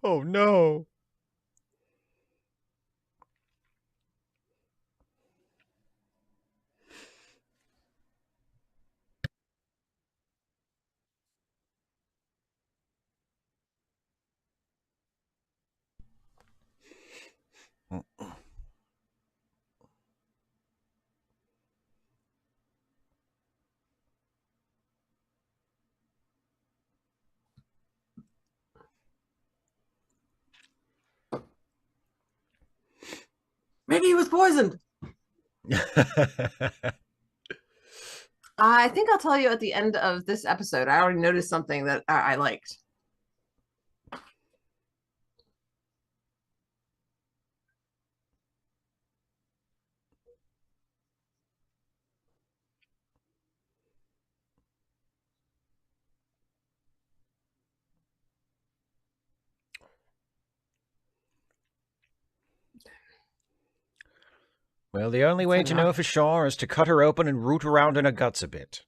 Oh no. Maybe he was poisoned. I think I'll tell you at the end of this episode. I already noticed something that I liked. Well, the only It's way to know enough. for sure is to cut her open and root around in her guts a bit.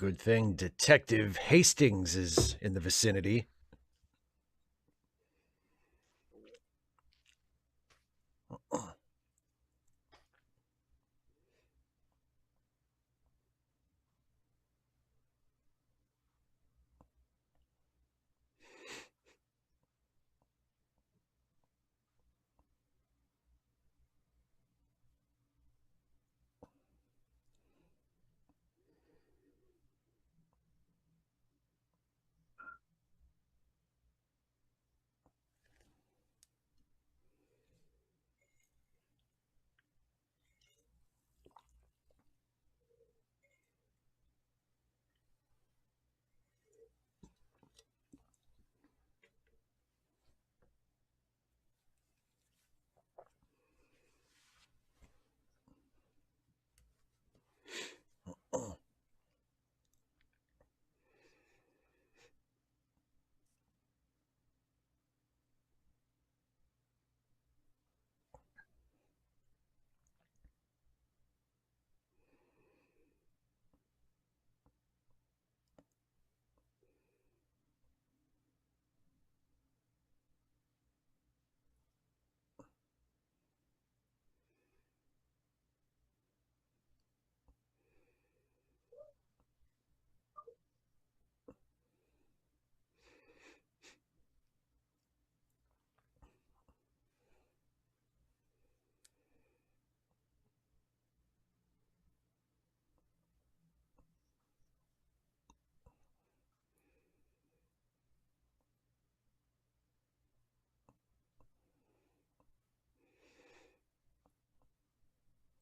Good thing Detective Hastings is in the vicinity.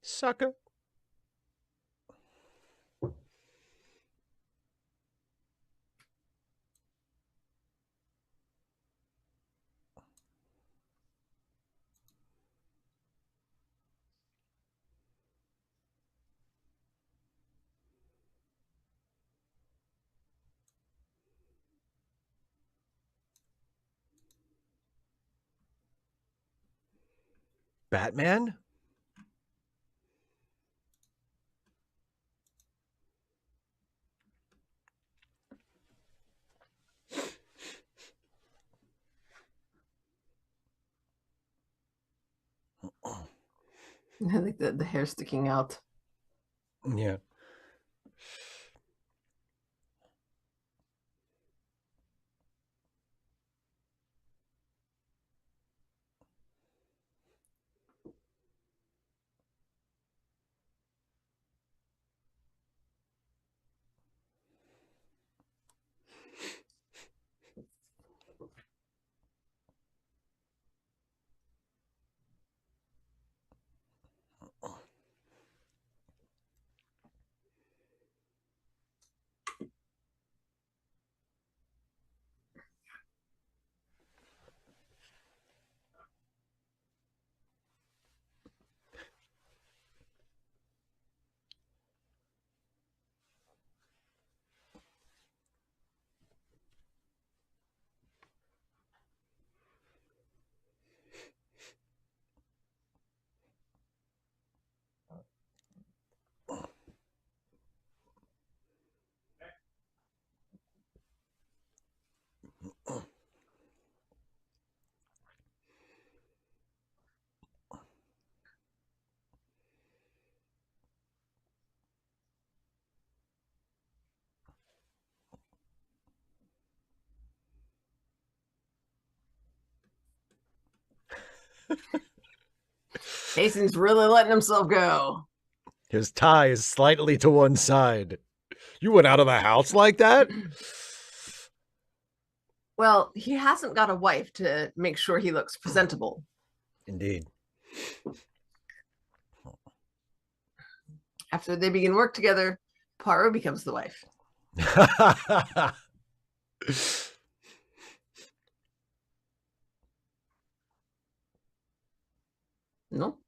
Sucker. Batman? I think the hair sticking out. Yeah. Hastings really letting himself go. His tie is slightly to one side. You went out of the house like that? Well, he hasn't got a wife to make sure he looks presentable. Indeed. After they begin work together, Poirot becomes the wife. No?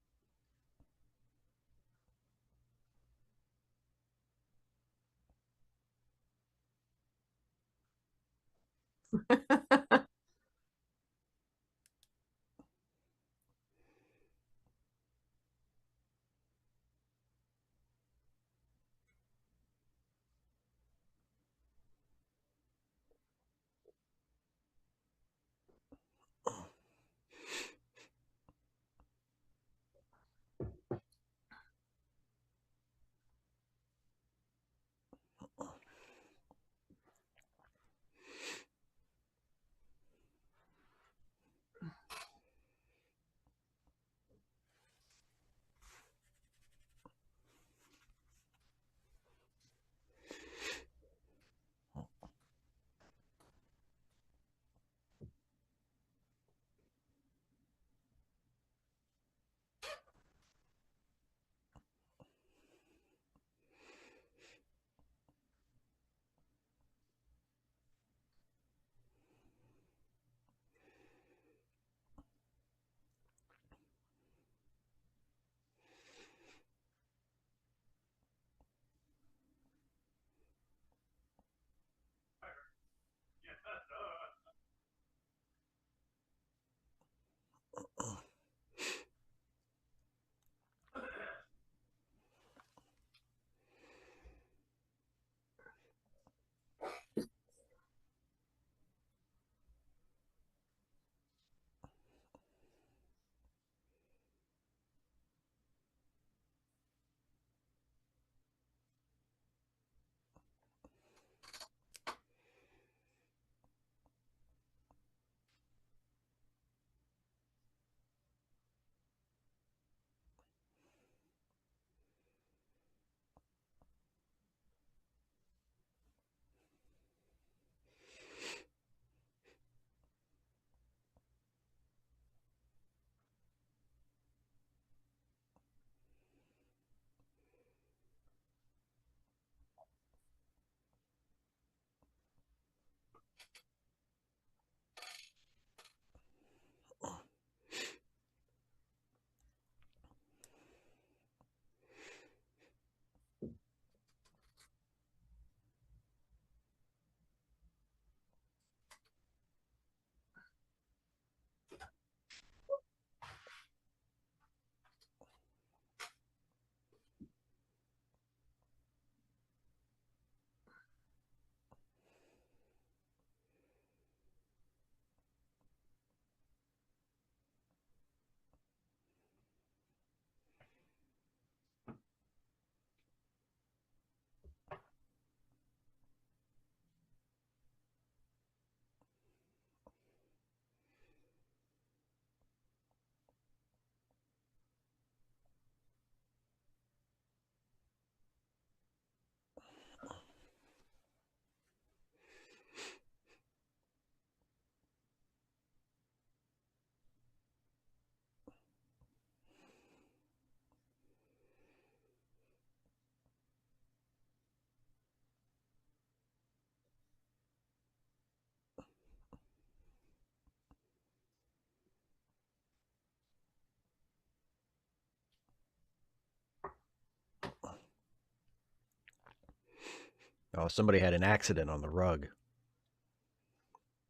Oh, somebody had an accident on the rug.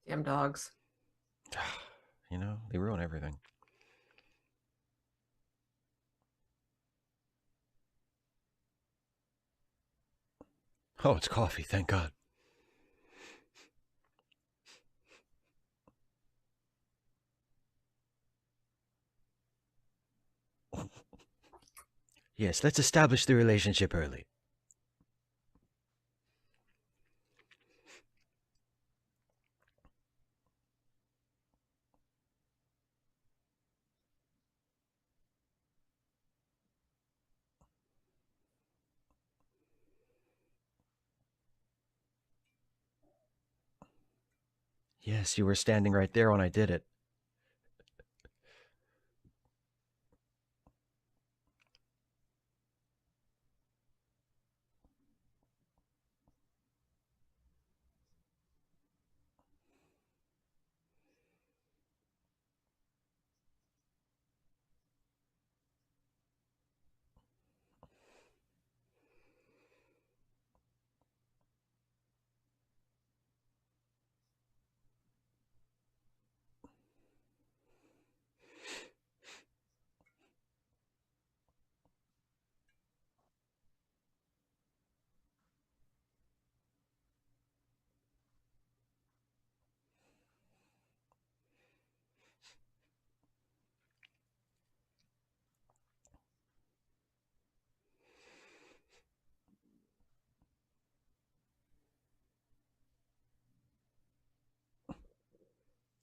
Damn dogs. You know, they ruin everything. Oh, it's coffee, thank God. Yes, let's establish the relationship early. Yes, you were standing right there when I did it.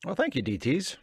Well, thank you, DTs.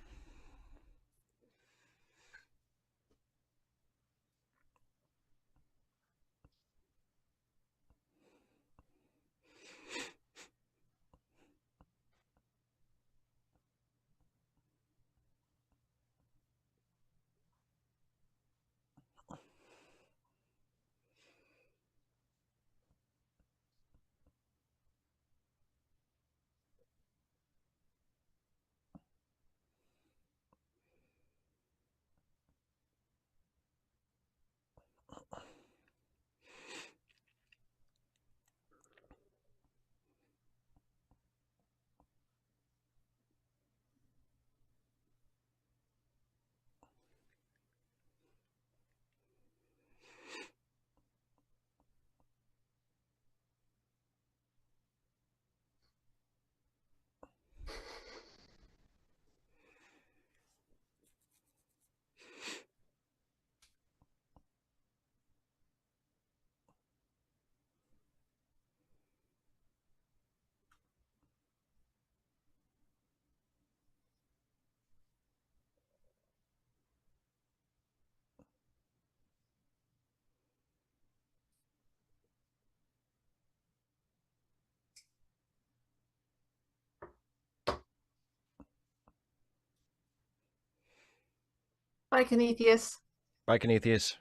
Bye, Canethius. Bye, Canethius.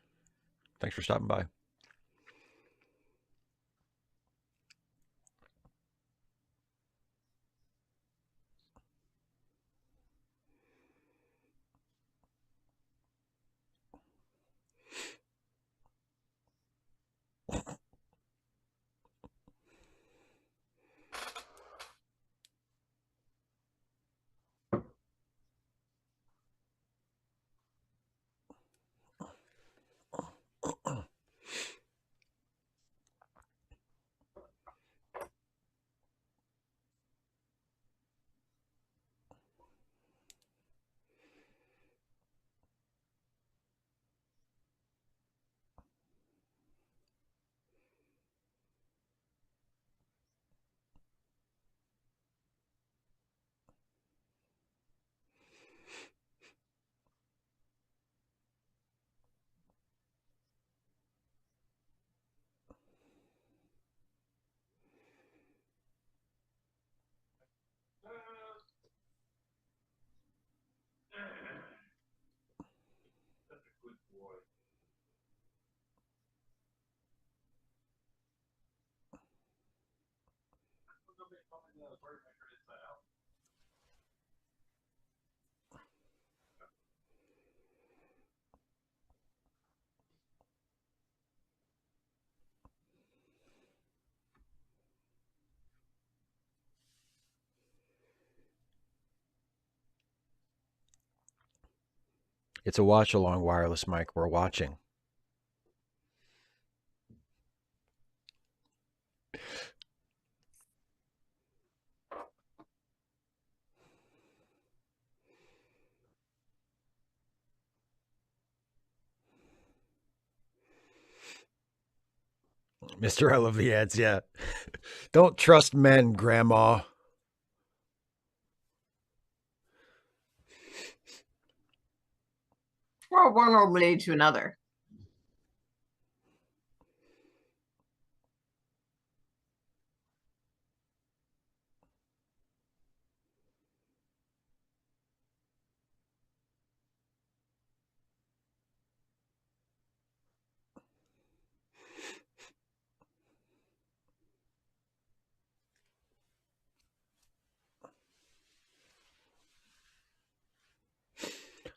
Thanks for stopping by. It's a watch along wireless mic. We're watching. Mr. I love the ads. Yeah. Don't trust men, Grandma. Well, one will lead to another.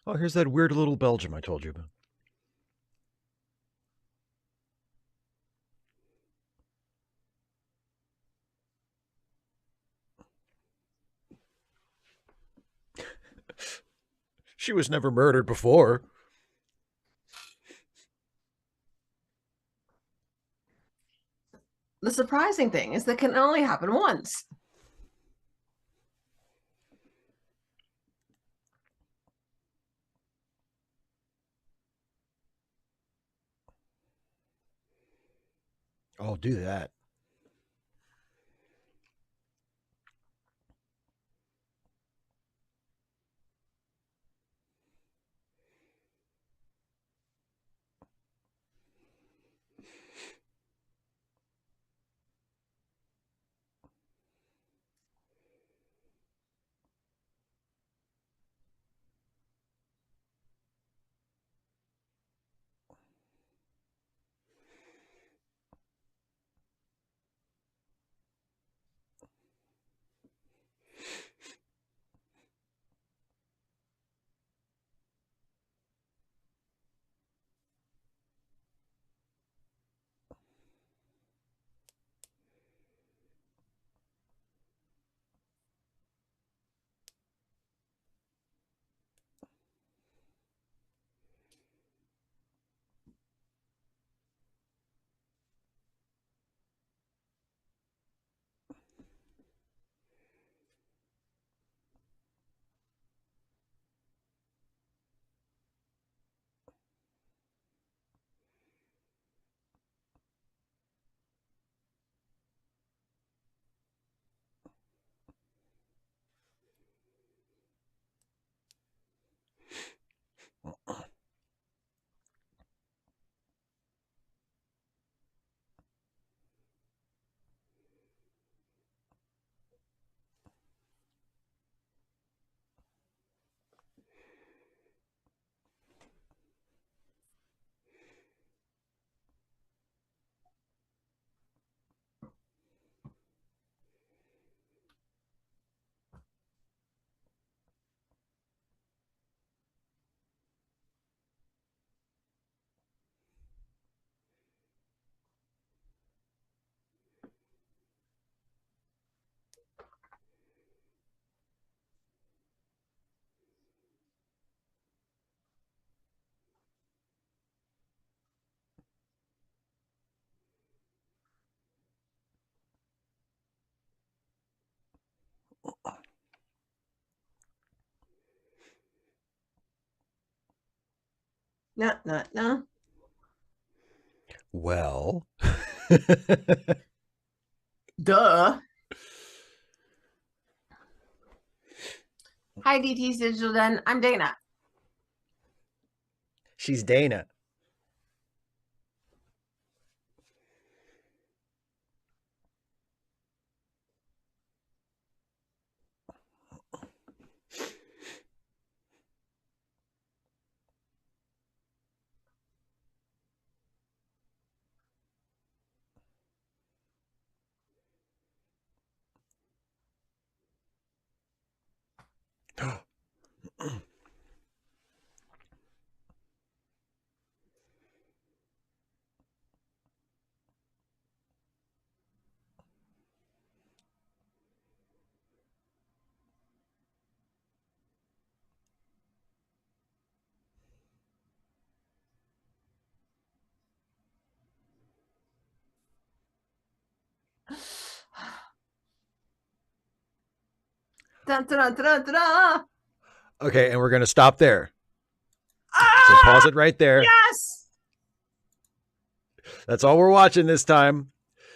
Oh, here's that weird little Belgium I told you about. She was never murdered before. The surprising thing is that can only happen once. Oh, do that. No, no, no. Well, Duh. Hi, DT's Digital Den. I'm Dana. she's Dana. Dun, dun, dun, dun, dun, dun. Okay, and we're going to stop there. So Ah! pause it right there. Yes! That's all we're watching this time.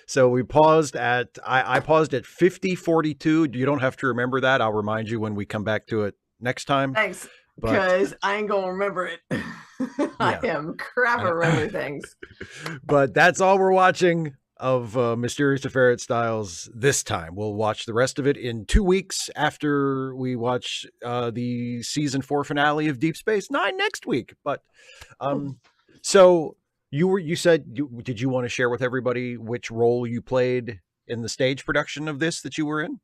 So we paused at, I paused at 50:42. You don't have to remember that. I'll remind you when we come back to it next time. Thanks, But because I ain't gonna remember it. I yeah, am crap at remembering things. but that's all we're watching of Mysterious Affair at Styles this time. We'll watch the rest of it in 2 weeks after we watch the season 4 finale of Deep Space Nine next week. But so you said did you want to share with everybody which role you played in the stage production of this that you were in?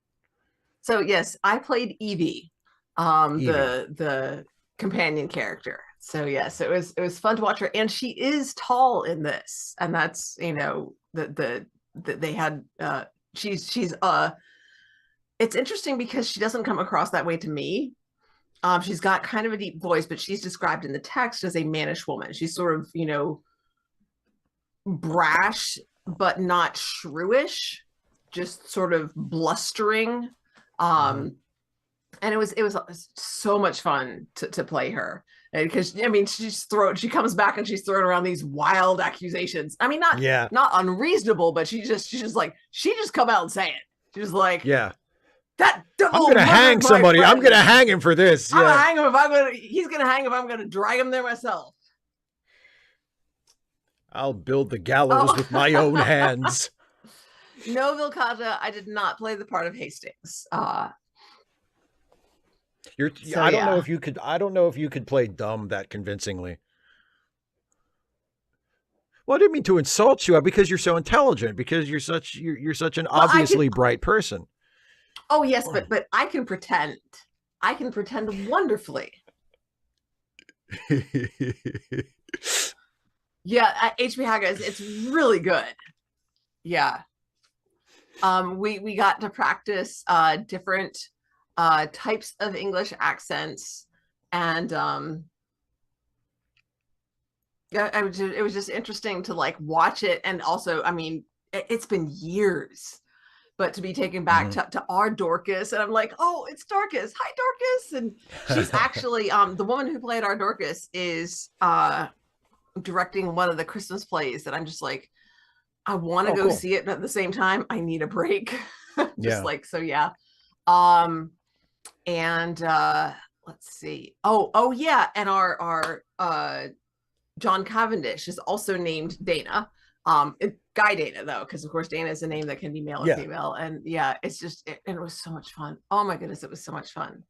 So yes, I played Evie, Evie. the companion character. So yes, it was fun to watch her, and she is tall in this, and that's they had she's it's interesting because she doesn't come across that way to me. She's got kind of a deep voice, but she's described in the text as a mannish woman. She's sort of, brash, but not shrewish, just sort of blustering. And it was so much fun to play her, because I mean she comes back and she's throwing around these wild accusations. I mean, not unreasonable, but she just come out and say it. She's like, that devil, I'm gonna hang somebody. I'm gonna hang him for this. I'm gonna hang him he's gonna hang if I'm gonna drag him there myself. I'll build the gallows with my own hands. No, Vilcata, I did not play the part of Hastings. I don't know if you could. I don't know if you could play dumb that convincingly. Well, I didn't mean to insult you, because you're so intelligent, because you're such an obviously bright person. Oh yes, but I can pretend. I can pretend wonderfully. Yeah, H.B. Haggis, it's really good. Yeah. We got to practice different types of English accents, and it was just interesting to like watch it. And also, I mean, it's been years, but to be taken back to our Dorcas, and I'm like, oh, it's Dorcas. Hi, Dorcas. And she's actually the woman who played our Dorcas is directing one of the Christmas plays that I'm just like, I want to go see it, but at the same time, I need a break. And let's see. Oh yeah, and our John Cavendish is also named Dana. Guy Dana, though, because of course Dana is a name that can be male or female. And yeah, it's just and it was so much fun. Oh my goodness, it was so much fun.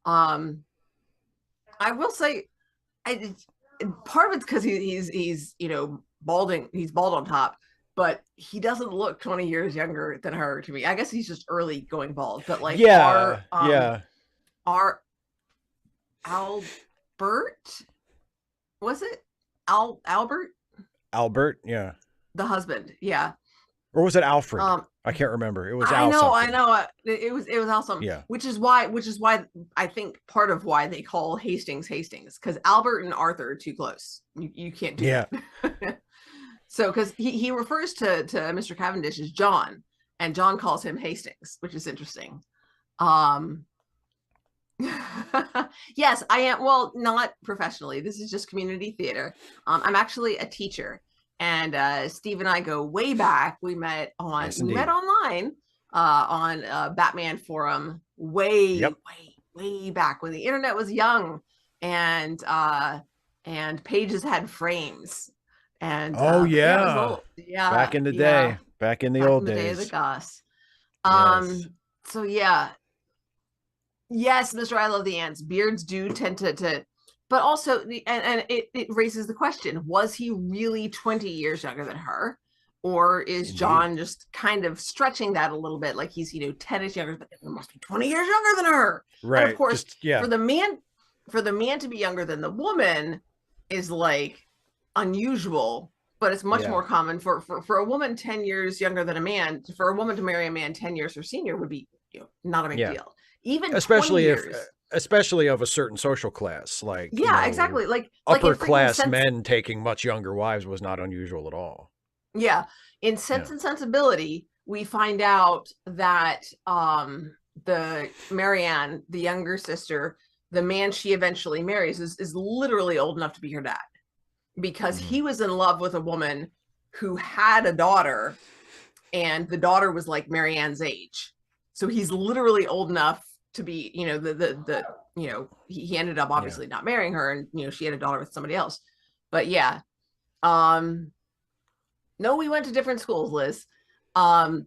I will say, part of it's because he's balding. He's bald on top, but he doesn't look 20 years younger than her to me. I guess he's just early going bald. But like our Albert, was it Albert? Albert, yeah. The husband, yeah. Or was it Alfred? I can't remember. It was I know. It was Al something. Yeah. Which is why I think part of why they call Hastings, because Albert and Arthur are too close. You can't do that. So because he refers to Mr. Cavendish as John, and John calls him Hastings, which is interesting. Yes, I am. Well, not professionally. This is just community theater. I'm actually a teacher. And Steve and I go way back. We met online on Batman forum way back when the internet was young, and pages had frames. And back in the day, back in the old days, day of the Goss. So yeah, yes, Mr. I Love the Ants. Beards do tend to. But also, and it raises the question, was he really 20 years younger than her? Or is John just kind of stretching that a little bit? Like he's, 10-ish younger, but he must be 20 years younger than her. Right. And of course, for the man to be younger than the woman is like unusual, but it's much more common for a woman 10 years younger than a man. For a woman to marry a man 10 years her senior would be not a big deal. Even especially especially of a certain social class, like exactly, like upper class men taking much younger wives was not unusual at all. Yeah, in Sense and Sensibility, we find out that the Marianne, the younger sister, the man she eventually marries is literally old enough to be her dad, because he was in love with a woman who had a daughter, and the daughter was like Marianne's age, so he's literally old enough to be, he ended up obviously not marrying her, and she had a daughter with somebody else. But no, we went to different schools, Liz, at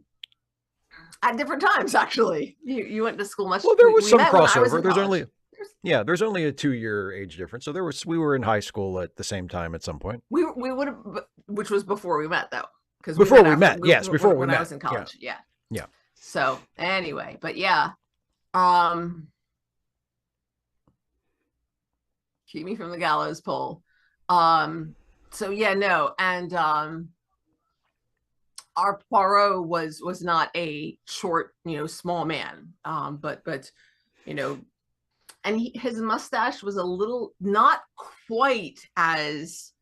different times. Actually, you went to school much. Well, there was some crossover. There's only a 2-year age difference, so we were in high school at the same time at some point. We would have, which was before we met, though, because before we met, when I was in college. Yeah. So anyway, but keep me from the gallows pole. Um, so yeah, no, and our Poirot was not a short, small man, but you know, and his mustache was a little not quite as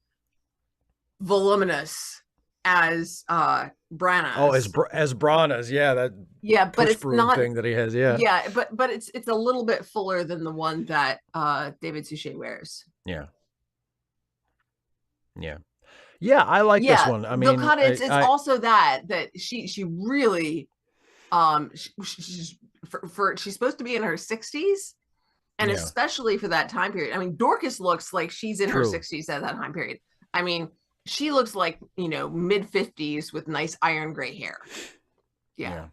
voluminous as Oh, Branagh. as Brana's, yeah, that Yeah, but push it's broom not. thing that he has, yeah. Yeah, but it's a little bit fuller than the one that David Suchet wears. Yeah. Yeah. Yeah, I like this Yeah, one. I the mean, cut. It's also that she really she's she's supposed to be in her 60s, and yeah, especially for that time period. I mean, Dorcas looks like she's in her true. 60s at that time period. I mean, she looks like, mid 50s with nice iron gray hair. Yeah. Yeah.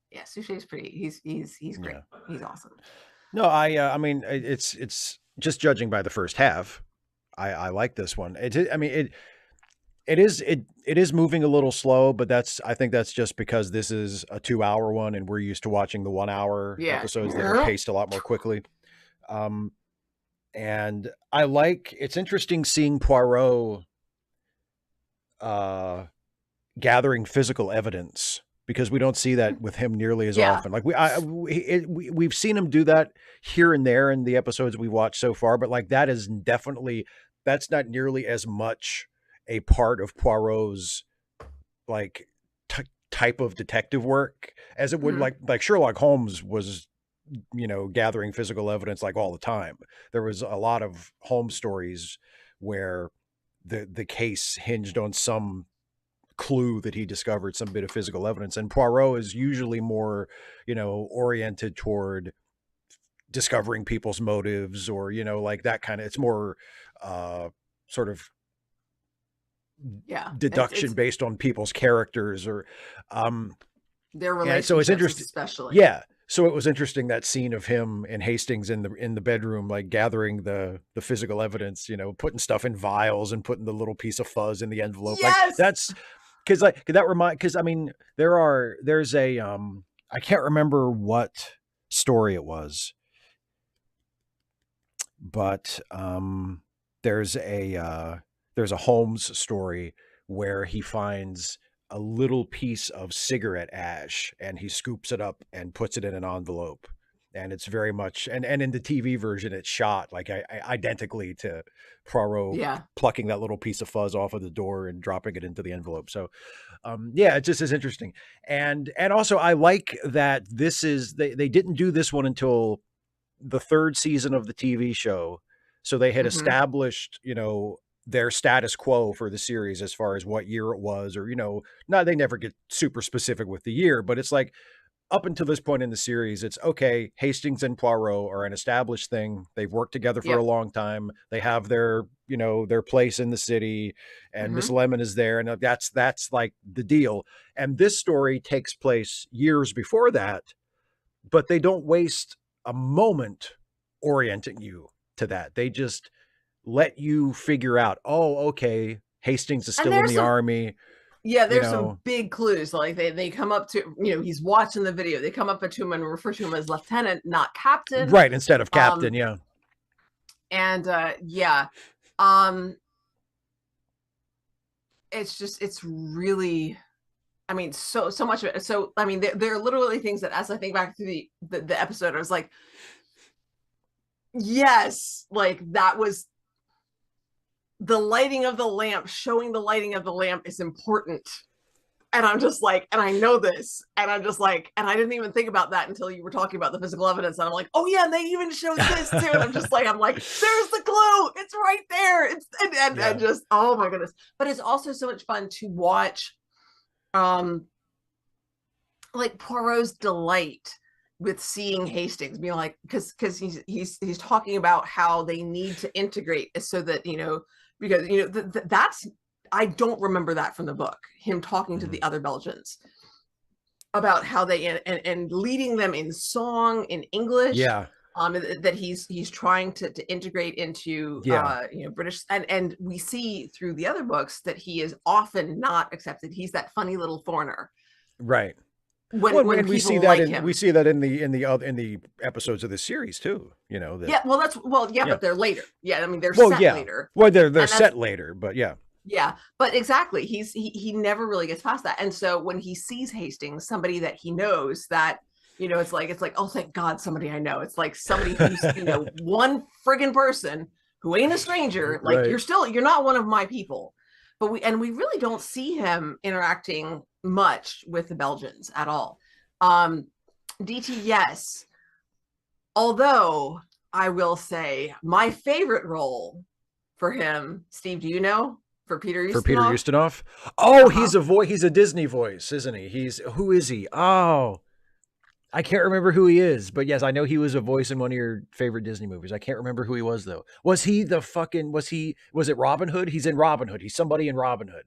Yeah, Suchet's pretty. He's great. Yeah. He's awesome. No, I mean, it's just judging by the first half. I like this one. I mean, it is moving a little slow, but I think that's just because this is a 2 hour one and we're used to watching the 1 hour Yeah. episodes that are paced a lot more quickly. And it's interesting seeing Poirot gathering physical evidence, because we don't see that with him nearly as often. Like we've seen him do that here and there in the episodes we watched so far, but like that's not nearly as much a part of Poirot's like type of detective work as it would like Sherlock Holmes was, gathering physical evidence like all the time. There was a lot of Holmes stories where the case hinged on some clue that he discovered, some bit of physical evidence, and Poirot is usually more, oriented toward discovering people's motives, or like that kind of, it's more sort of deduction based on people's characters, or their relationships, so it's interesting, especially. Yeah, so it was interesting, that scene of him and Hastings in the bedroom, like gathering the physical evidence, putting stuff in vials and putting the little piece of fuzz in the envelope. Yes! Like that's because I mean, there's a I can't remember what story it was, but there's a Holmes story where he finds a little piece of cigarette ash and he scoops it up and puts it in an envelope. And it's very much, and in the TV version, it's shot like identically to Poirot plucking that little piece of fuzz off of the door and dropping it into the envelope. So, yeah, it just is interesting. And also I like that they didn't do this one until the third season of the TV show. So they had established, their status quo for the series as far as what year it was, or, no, they never get super specific with the year, but it's like, up until this point in the series, it's okay. Hastings and Poirot are an established thing. They've worked together for a long time. They have their place in the city, and Miss Lemon is there. And that's like the deal. And this story takes place years before that, but they don't waste a moment orienting you to that. They just let you figure out, oh, okay, Hastings is still in the army. Yeah, there's some big clues. Like they come up to, he's watching the video. They come up to him and refer to him as lieutenant, not captain. Right, instead of captain, yeah. And it's really, I mean, so much of it. So, I mean, there are literally things that, as I think back to the episode, I was like, yes, like that was the lighting of the lamp, showing the lighting of the lamp is important. And I'm just like, and I know this, and I'm just like, and I didn't even think about that until you were talking about the physical evidence. And I'm like, oh yeah, and they even showed this too. And I'm like, there's the clue. It's right there. It's and just, oh my goodness. But it's also so much fun to watch, like Poirot's delight with seeing Hastings, being like, because he's talking about how they need to integrate so that, because that's, I don't remember that from the book, him talking to the other Belgians about how they and leading them in song in English, that he's trying to integrate into British, and we see through the other books that he is often not accepted. He's that funny little foreigner, right? when and we see people that like in him. in the episodes of the series too. You know that. Yeah, but they're later. Yeah, I mean they're Well, set yeah. later. Well, they're And that's set later, but yeah. yeah, but exactly. He never really gets past that. And so when he sees Hastings, somebody that he knows that, it's like, oh thank God, somebody I know. It's like somebody who's, one friggin' person who ain't a stranger. Like Right. you're not one of my people. But we really don't see him interacting much with the Belgians at all. DT, yes. Although I will say my favorite role for him, Steve, do you know? For Peter For Peter Ustinov? Ustinov. Oh, Uh-huh. he's a Disney voice, isn't he? Who is he? Oh, I can't remember who he is, but yes, I know he was a voice in one of your favorite Disney movies. I can't remember who he was though. Was it Robin Hood? He's in Robin Hood. He's somebody in Robin Hood.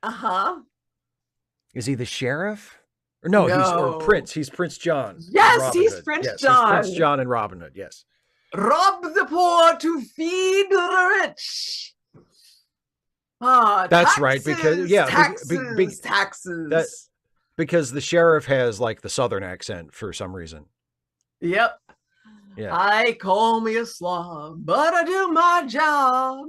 Uh-huh. Is he the sheriff? Or no, or No. Prince. He's Prince John in Yes, Robin he's Hood. Prince Yes, he's Prince John. John in Robin Hood. Yes. Rob the poor to feed the rich. That's Taxes, right, because taxes. because the sheriff has like the southern accent for some reason. Yep. Yeah. I call me a slob, but I do my job.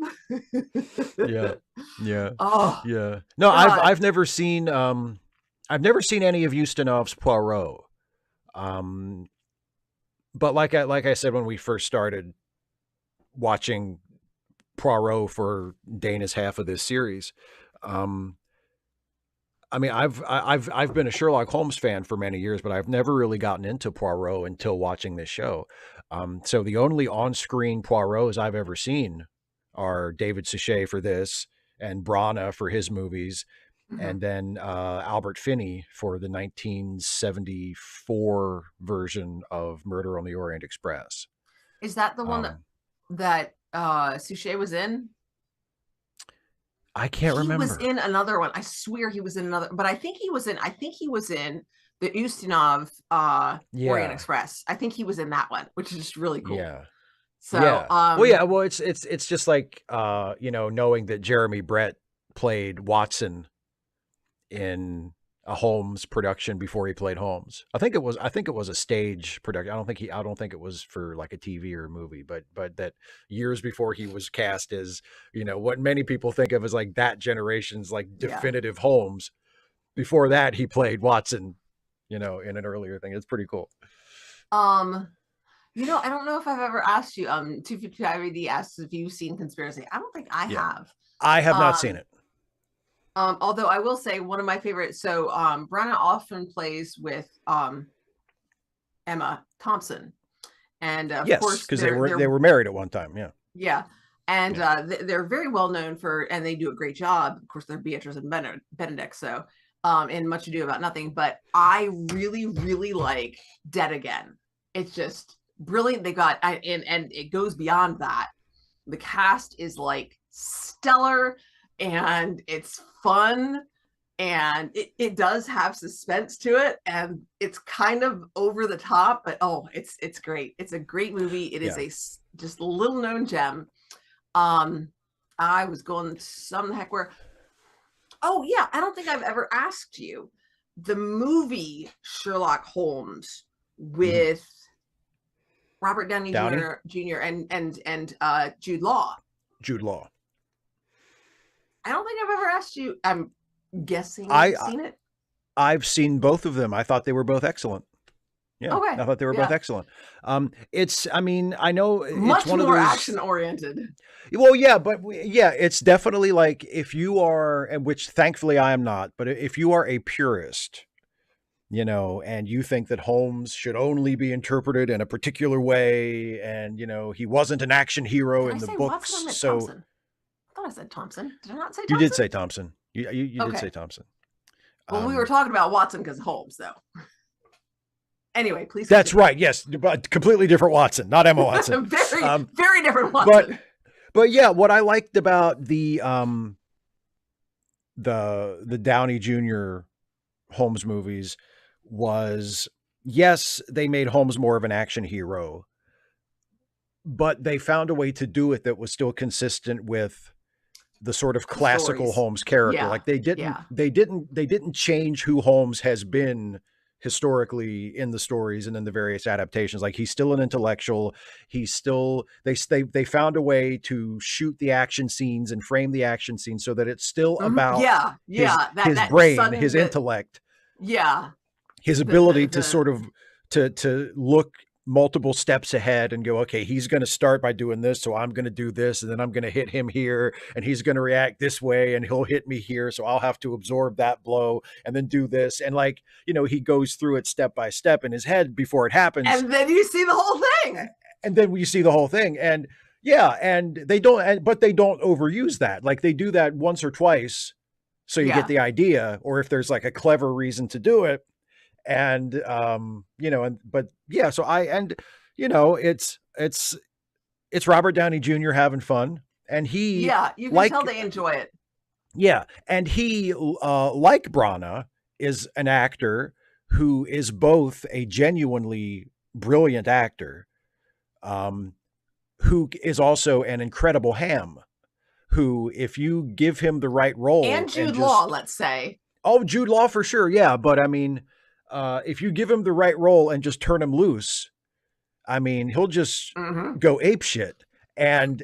Yeah. Yeah. Oh, Yeah. No, God. I've never seen any of Ustinov's Poirot. But like I said when we first started watching Poirot for Dana's half of this series, I mean, I've been a Sherlock Holmes fan for many years, but I've never really gotten into Poirot until watching this show. So the only on-screen Poirots I've ever seen are David Suchet for this, and Brana for his movies, and then Albert Finney for the 1974 version of Murder on the Orient Express. Is that the one that Suchet was in? I can't remember. He was in another one. I swear he was in another, but I think he was in the Ustinov Orient Express. I think he was in that one, which is just really cool. Yeah. So well, it's just like knowing that Jeremy Brett played Watson in a Holmes production before he played Holmes. I think it was a stage production. I don't think it was for like a TV or a movie, but that years before he was cast as, what many people think of as like that generation's like definitive Holmes. Before that, he played Watson, in an earlier thing. It's pretty cool. I don't know if I've ever asked you, 255 AD asks if you've seen Conspiracy. I don't think I have. I have not seen it. Although I will say one of my favorites. So Brana often plays with Emma Thompson, and of course because they were married at one time. Yeah, and they're very well known for, and they do a great job. Of course, they're Beatrice and Benedict. So in Much Ado About Nothing, but I really, really like Dead Again. It's just brilliant. They got and it goes beyond that. The cast is like stellar. And it's fun, and it does have suspense to it, and it's kind of over the top, but it's great. It's a great movie. It is just a little known gem. I was going some heck where. Oh yeah, I don't think I've ever asked you the movie Sherlock Holmes with Robert Downey Jr. and Jude Law. Jude Law. I don't think I've ever asked you. I'm guessing you've seen it. I've seen both of them. I thought they were both excellent. Yeah, okay. I thought they were both excellent. I know much it's one more of those action oriented. Well, yeah, but it's definitely like if you are, and which thankfully I am not, but if you are a purist, and you think that Holmes should only be interpreted in a particular way, and he wasn't an action hero in the books, so. Thompson? I thought I said Thompson. Did I not say Thompson? You did say Thompson. You did say Thompson. Well, we were talking about Watson because Holmes, though. Anyway, please. That's right. Yes, but completely different Watson, not Emma Watson. very different Watson. But yeah, what I liked about the Downey Jr. Holmes movies was, yes, they made Holmes more of an action hero, but they found a way to do it that was still consistent with the sort of classical Holmes character. Like they didn't change who Holmes has been historically in the stories and in the various adaptations. Like he's still an intellectual. He's still they found a way to shoot the action scenes and frame the action scenes so that it's still about Yeah, his yeah. his That brain, sudden, his intellect, yeah. his The ability to the sort of to look multiple steps ahead and go, okay, he's going to start by doing this, so I'm going to do this, and then I'm going to hit him here, and he's going to react this way, and he'll hit me here, so I'll have to absorb that blow and then do this. And like, he goes through it step by step in his head before it happens, and then you see the whole thing. and then we see the whole thing. And yeah, and they don't overuse that. Like they do that once or twice so you get the idea, or if there's like a clever reason to do it. And but yeah, so it's Robert Downey Jr. having fun, and he, you can tell they enjoy it. Yeah, and he like Brana is an actor who is both a genuinely brilliant actor, who is also an incredible ham, who, if you give him the right role, and Jude Law, let's say. Oh, Jude Law for sure, yeah, but I mean, if you give him the right role and just turn him loose, I mean, he'll just go apeshit. And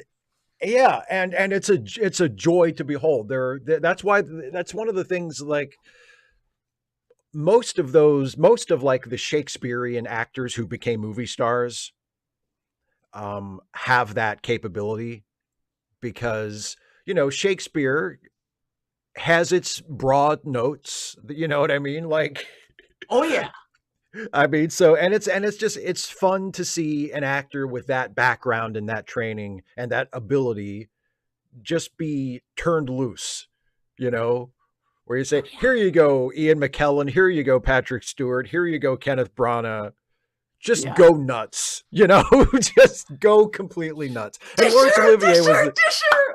yeah, and it's a joy to behold. That's one of the things, like most of like the Shakespearean actors who became movie stars have that capability, because Shakespeare has its broad notes, you know what I mean? Like, oh yeah. I mean, so, and it's fun to see an actor with that background and that training and that ability just be turned loose, where you say, here you go, Ian McKellen, here you go, Patrick Stewart, here you go, Kenneth Branagh. Just go nuts, just go completely nuts. And Laurence Olivier was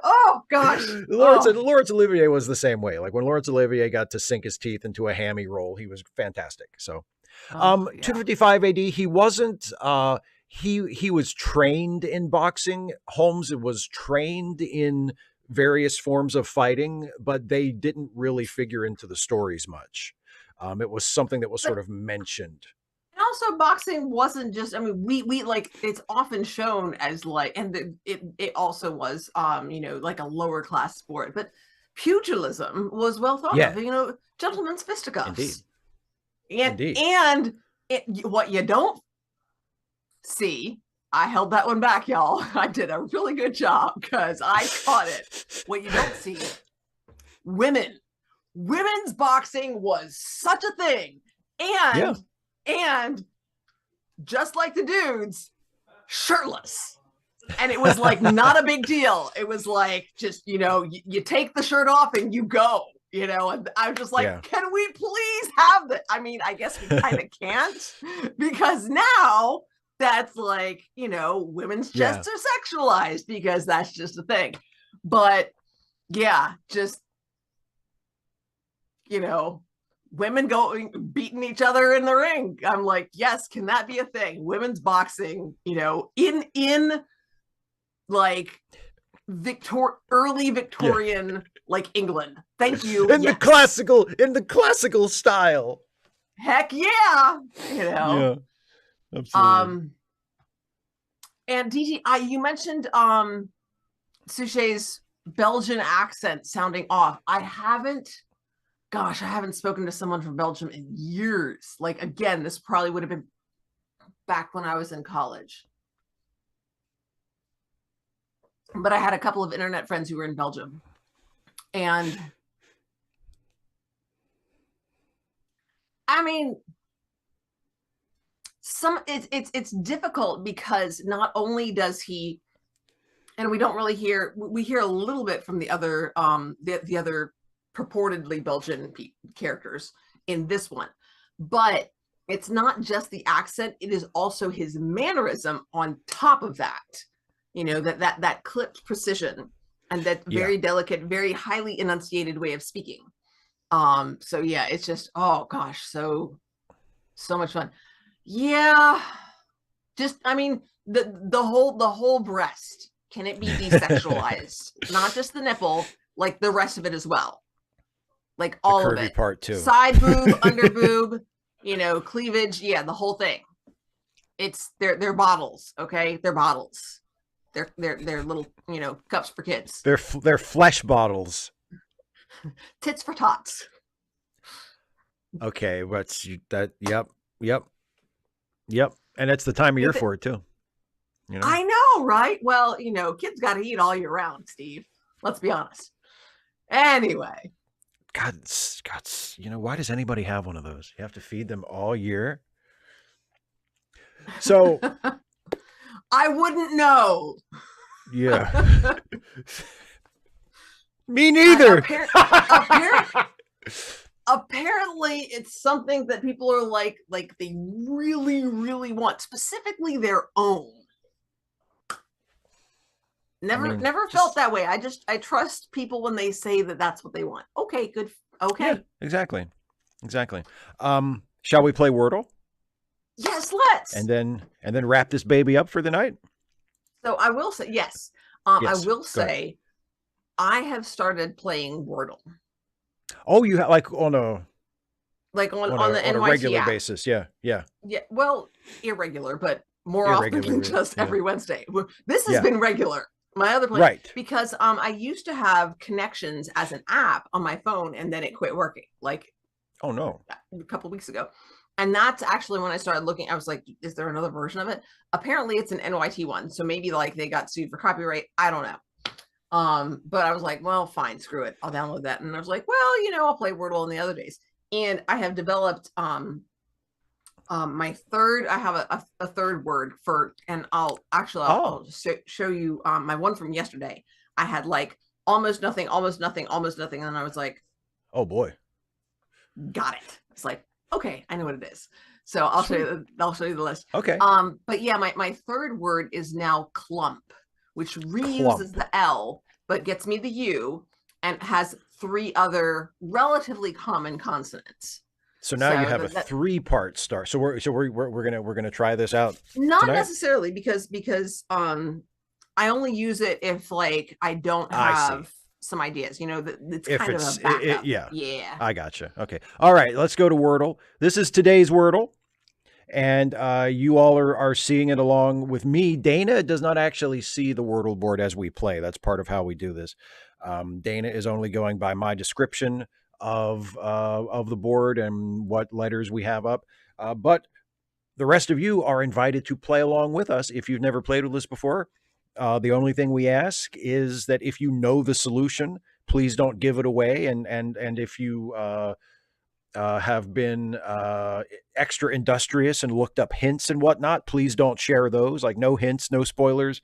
oh gosh. Laurence Olivier was the same way. Like when Laurence Olivier got to sink his teeth into a hammy role, he was fantastic. So 255 AD, he wasn't he was trained in boxing. Holmes was trained in various forms of fighting, but they didn't really figure into the stories much. It was something that was sort of mentioned. And also, boxing wasn't just, I mean, we like, it's often shown as like, and it also was, like a lower class sport, but pugilism was well thought of, gentlemen's fisticuffs. Indeed. And what you don't see, I held that one back, y'all. I did a really good job because I caught it. What you don't see, women's boxing was such a thing. And just like the dudes, shirtless. And it was like not a big deal. It was like just, you take the shirt off and you go, and I was just like, can we please have that? I mean, I guess we kind of can't, because now that's like, women's chests are sexualized because that's just a thing. But yeah, just, women beating each other in the ring. I'm like, yes, can that be a thing? Women's boxing, in like early Victorian, like England. Thank you. In the classical style. Heck yeah. Yeah. Absolutely. And DT, you mentioned Suchet's Belgian accent sounding off. I haven't spoken to someone from Belgium in years. Like, again, this probably would have been back when I was in college. But I had a couple of internet friends who were in Belgium. And I mean, it's difficult because not only does he, and we don't really hear a little bit from the other the other purportedly Belgian characters in this one, but it's not just the accent, it is also his mannerism on top of that, that clipped precision and that very delicate, very highly enunciated way of speaking. So yeah, it's just, oh gosh, so much fun. Yeah, just, I mean, the whole breast, can it be desexualized? Not just the nipple, like the rest of it as well. Like all of it. Part too. Side boob, under boob, cleavage, yeah, the whole thing. It's they're bottles, okay? They're bottles. They're little, cups for kids. They're flesh bottles. Tits for tots. Okay, what's that? Yep, yep, yep. And it's the time of year for it too. I know, right? Well, kids got to eat all year round, Steve. Let's be honest. Anyway. God, why does anybody have one of those? You have to feed them all year. So I wouldn't know. Yeah. Me neither. Apparently it's something that people are like they really, really want, specifically their own. Never felt that way. I trust people when they say that that's what they want. Okay, good. Okay. Yeah, exactly. Shall we play Wordle? Yes, let's. And then wrap this baby up for the night. So I will say yes. Yes, I will say I have started playing Wordle. Oh, you have on the NYT regular app. basis, yeah. Well, irregular, but more often than just every Wednesday. This has been regular. My other plan, right? Because I used to have Connections as an app on my phone, and then it quit working. Oh no, a couple of weeks ago. And that's actually when I started looking. I was like, is there another version of it? Apparently it's an NYT one. So maybe they got sued for copyright. I don't know. But I was like, well, fine, screw it. I'll download that. And I was like, well, I'll play Wordle on the other days. And I have developed my third. I have a third word for, and I'll show you my one from yesterday. I had almost nothing, almost nothing, almost nothing. And I was like, oh boy, got it. It's like, okay, I know what it is. So I'll show you the list. Okay. But yeah, my third word is now clump, which reuses the L but gets me the U and has 3 other relatively common consonants. So now you have a 3-part start. So we're gonna try this out. Not tonight? Necessarily because I only use it if I don't have some ideas. It's kind of a backup. Yeah. I gotcha. Okay. All right. Let's go to Wordle. This is today's Wordle. And you all are seeing it along with me. Dana does not actually see the Wordle board as we play. That's part of how we do this. Dana is only going by my description of the board and what letters we have up. But the rest of you are invited to play along with us if you've never played with us before. The only thing we ask is that if you know the solution, please don't give it away. And if you have been extra industrious and looked up hints and whatnot, please don't share those. No hints, no spoilers.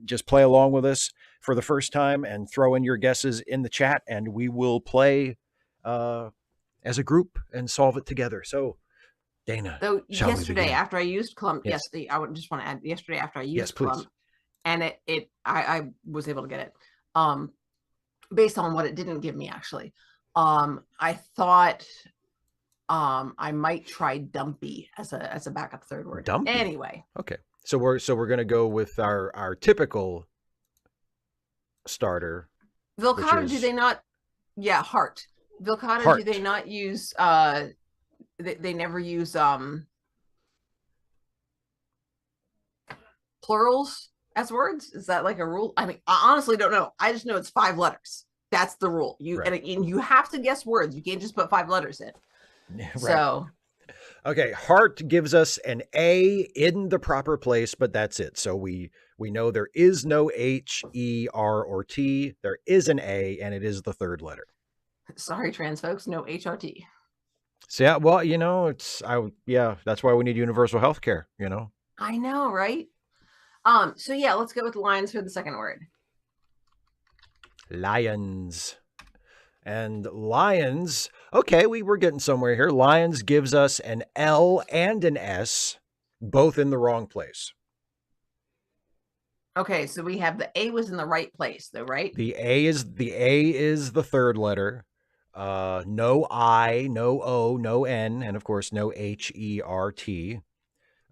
Just play along with us for the first time and throw in your guesses in the chat, and we will play as a group and solve it together. So, Dana, so yesterday after I used clump, yes, I would just want to add, yesterday after I used clump, and I was able to get it based on what it didn't give me actually. I thought I might try dumpy as a backup third word. Dumpy? Anyway. Okay. So we're gonna go with our typical starter. Vilcata, do they not? Yeah, heart. Vilcata, do they not use they never use plurals as words? Is that a rule? I honestly don't know. I just know it's 5 letters. That's the rule. And you have to guess words. You can't just put 5 letters in. Right. So, okay, heart gives us an A in the proper place, but that's it. So we know there is no H, E, R, or T. There is an A, and it is the 3rd letter. Sorry, trans folks, no HRT. So yeah, well, that's why we need universal health care. I know, right? So yeah, let's go with lions for the second word. Lions. And lions, okay, we're getting somewhere here. Lions gives us an L and an S, both in the wrong place. Okay, so we have the A was in the right place, though, right? The A is the 3rd letter. No I, no O, no N, and of course no HERT.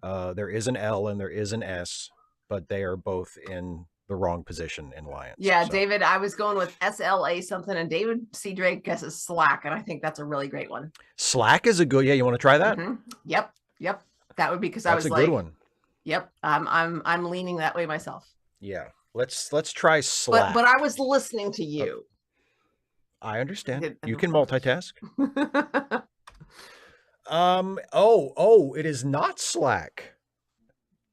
There is an L and there is an S, but they are both in the wrong position in Lions. Yeah, so. David, I was going with SLA something, and David C. Drake guesses Slack, and I think that's a really great one. Slack is a good, yeah, you want to try that? Yep. That would be because I That's was a like, good one. Yep, I'm leaning that way myself. Yeah, let's try Slack. But I was listening to you. I understand. You can multitask. It is not Slack.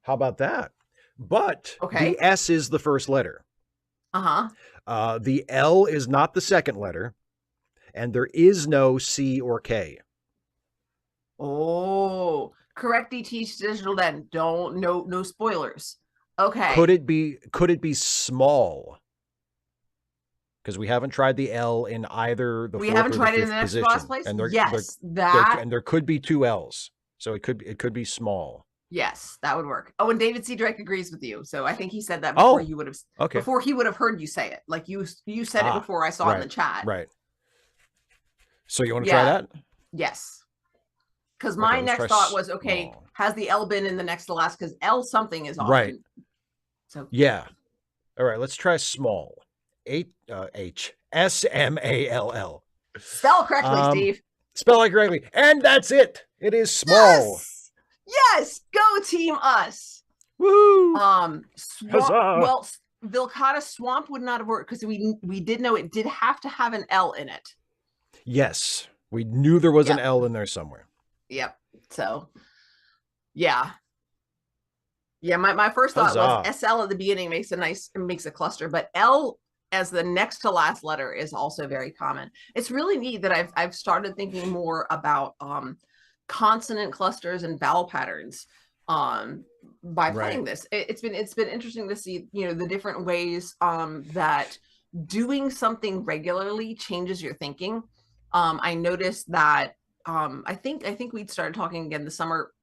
How about that? But okay. The S is the first letter. The L is not the second letter, and there is no C or K. Oh, correct. Teach digital. Then no spoilers. Okay. Could it be small? Because we haven't tried the L in either the fourth or the fifth position. And there could be two L's, so it could be small. Yes, that would work. Oh, and David C. Drake agrees with you. So I think he said that before you would have. Okay. Before he would have heard you say it, like you said it before I saw it in the chat. Right. So you want to try that? Yes. Because my next thought was, okay, has the L been in the next to last? Because L something is often. Right. So yeah. All right. Let's try small. SMALL. Spell correctly, Steve. Spell it correctly, and that's it. It is small. Yes, go team us. Woo! Well, Vilcata Swamp would not have worked because we did know it did have to have an L in it. Yes, we knew there was an L in there somewhere. Yep. So, yeah. My first thought was SL at the beginning makes a cluster, but L as the next to last letter is also very common. It's really neat that I've started thinking more about consonant clusters and vowel patterns by playing this. It's been interesting to see, the different ways that doing something regularly changes your thinking. I noticed that I think we'd started talking again this summer.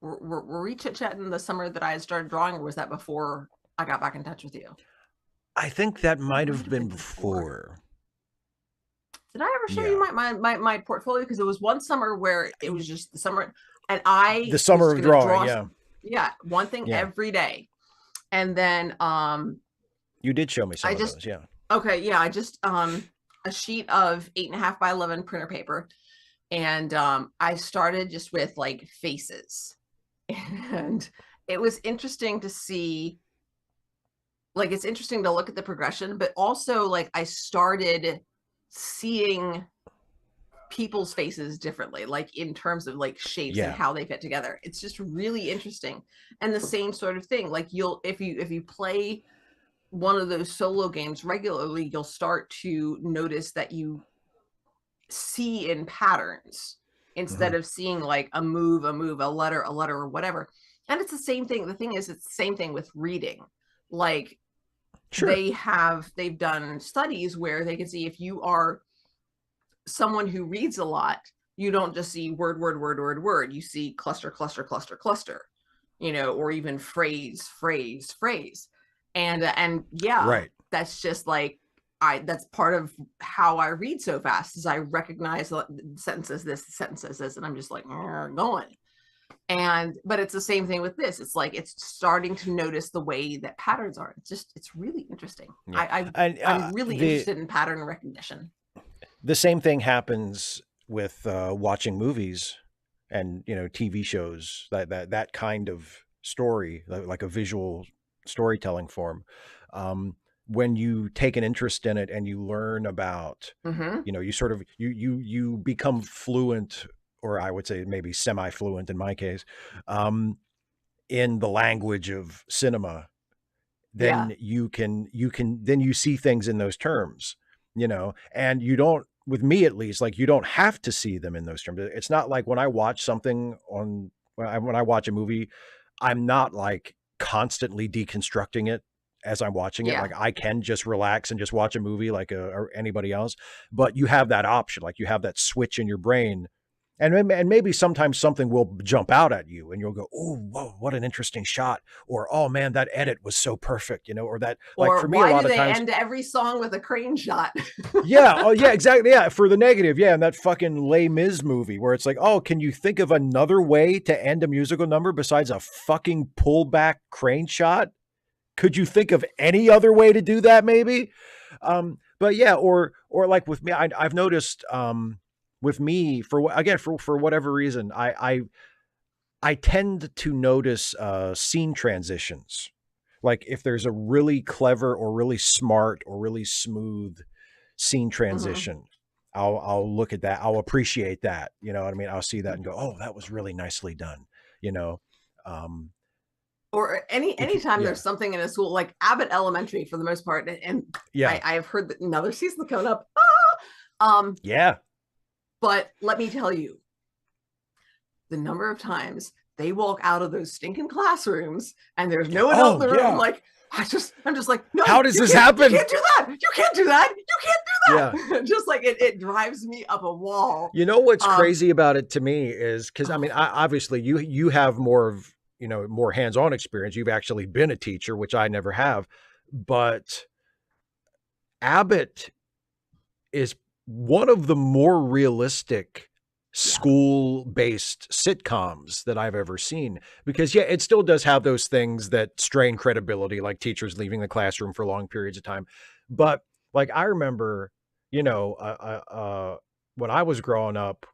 Were we chit-chatting the summer that I had started drawing, or was that before I got back in touch with you? I think that might have been before. Did I ever show you my portfolio? Because it was one summer where it was just the summer, and the summer of drawing, one thing every day, and then you did show me some of those, okay, I just a sheet of 8.5 by 11 printer paper, and I started just with like faces, and it was interesting to see. Like, it's interesting to look at the progression, but also like I started seeing people's faces differently, like in terms of like shapes and how they fit together. It's just really interesting. And the same sort of thing, like if you play one of those solo games regularly, you'll start to notice that you see in patterns instead of seeing like a move, a letter, or whatever. And it's the same thing. The thing is, it's the same thing with reading. Like, they've done studies where they can see if you are someone who reads a lot, you don't just see word. You see cluster, or even phrase. And that's just like, that's part of how I read so fast, is I recognize the sentence as this, the sentence as this, and I'm just like going. But it's the same thing with this. It's like it's starting to notice the way that patterns are. It's really interesting. I'm really interested in pattern recognition. The same thing happens with watching movies and TV shows, that kind of story, like a visual storytelling form. When you take an interest in it and you learn about, you sort of you become fluent, or I would say maybe semi-fluent in my case, in the language of cinema, then you see things in those terms, and you don't, with me at least, like, you don't have to see them in those terms. It's not like when I watch something when I watch a movie, I'm not like constantly deconstructing it as I'm watching it. Like, I can just relax and just watch a movie like or anybody else, but you have that option, like you have that switch in your brain. And maybe sometimes something will jump out at you and you'll go, oh, whoa, what an interesting shot. Or, oh man, that edit was so perfect, or that, like, for me, a lot of times. Why do they end every song with a crane shot? Oh yeah, exactly. Yeah. For the negative. Yeah. And that fucking Les Mis movie where it's like, oh, can you think of another way to end a musical number besides a fucking pullback crane shot? could you think of any other way to do that? Maybe. But yeah, or like with me, I've noticed with me for whatever reason, I tend to notice scene transitions. Like if there's a really clever or really smart or really smooth scene Mhm. transition, I'll look at that. I'll appreciate that. You know what I mean? I'll see that and go, oh, that was really nicely done. You know, um, Or anytime yeah, there's something in a school like Abbott Elementary for the most part, and yeah, I have heard that another season coming up. yeah. But let me tell you, the number of times they walk out of those stinking classrooms and there's no adult in Oh the room, yeah. like I'm just like, no, How does this happen? you can't do that, you can't do that, you can't Yeah. do that. Just like it drives me up a wall. You know what's Um, crazy about it to me is because I oh, mean, obviously you have more of more hands-on experience. You've actually been a teacher, which I never have. But Abbott is one of the more realistic yeah, school-based sitcoms that I've ever seen. Because yeah, it still does have those things that strain credibility, like teachers leaving the classroom for long periods of time. But like I remember, you know, when I was growing up,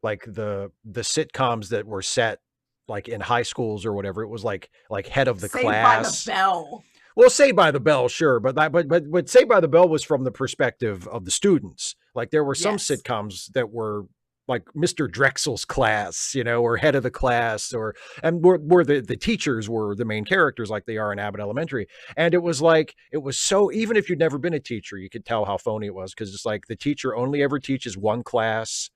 like the sitcoms that were set like in high schools or whatever, it was like Head of the Saved by the Class. Bell. Well, Saved by the Bell, sure, but but Saved by the Bell was from the perspective of the students. Like there were some Yes. sitcoms that were like Mr. Drexel's Class, or Head of the Class, and where the teachers were the main characters, like they are in Abbott Elementary. And it was like it was so even if you'd never been a teacher, you could tell how phony it was because it's like the teacher only ever teaches one class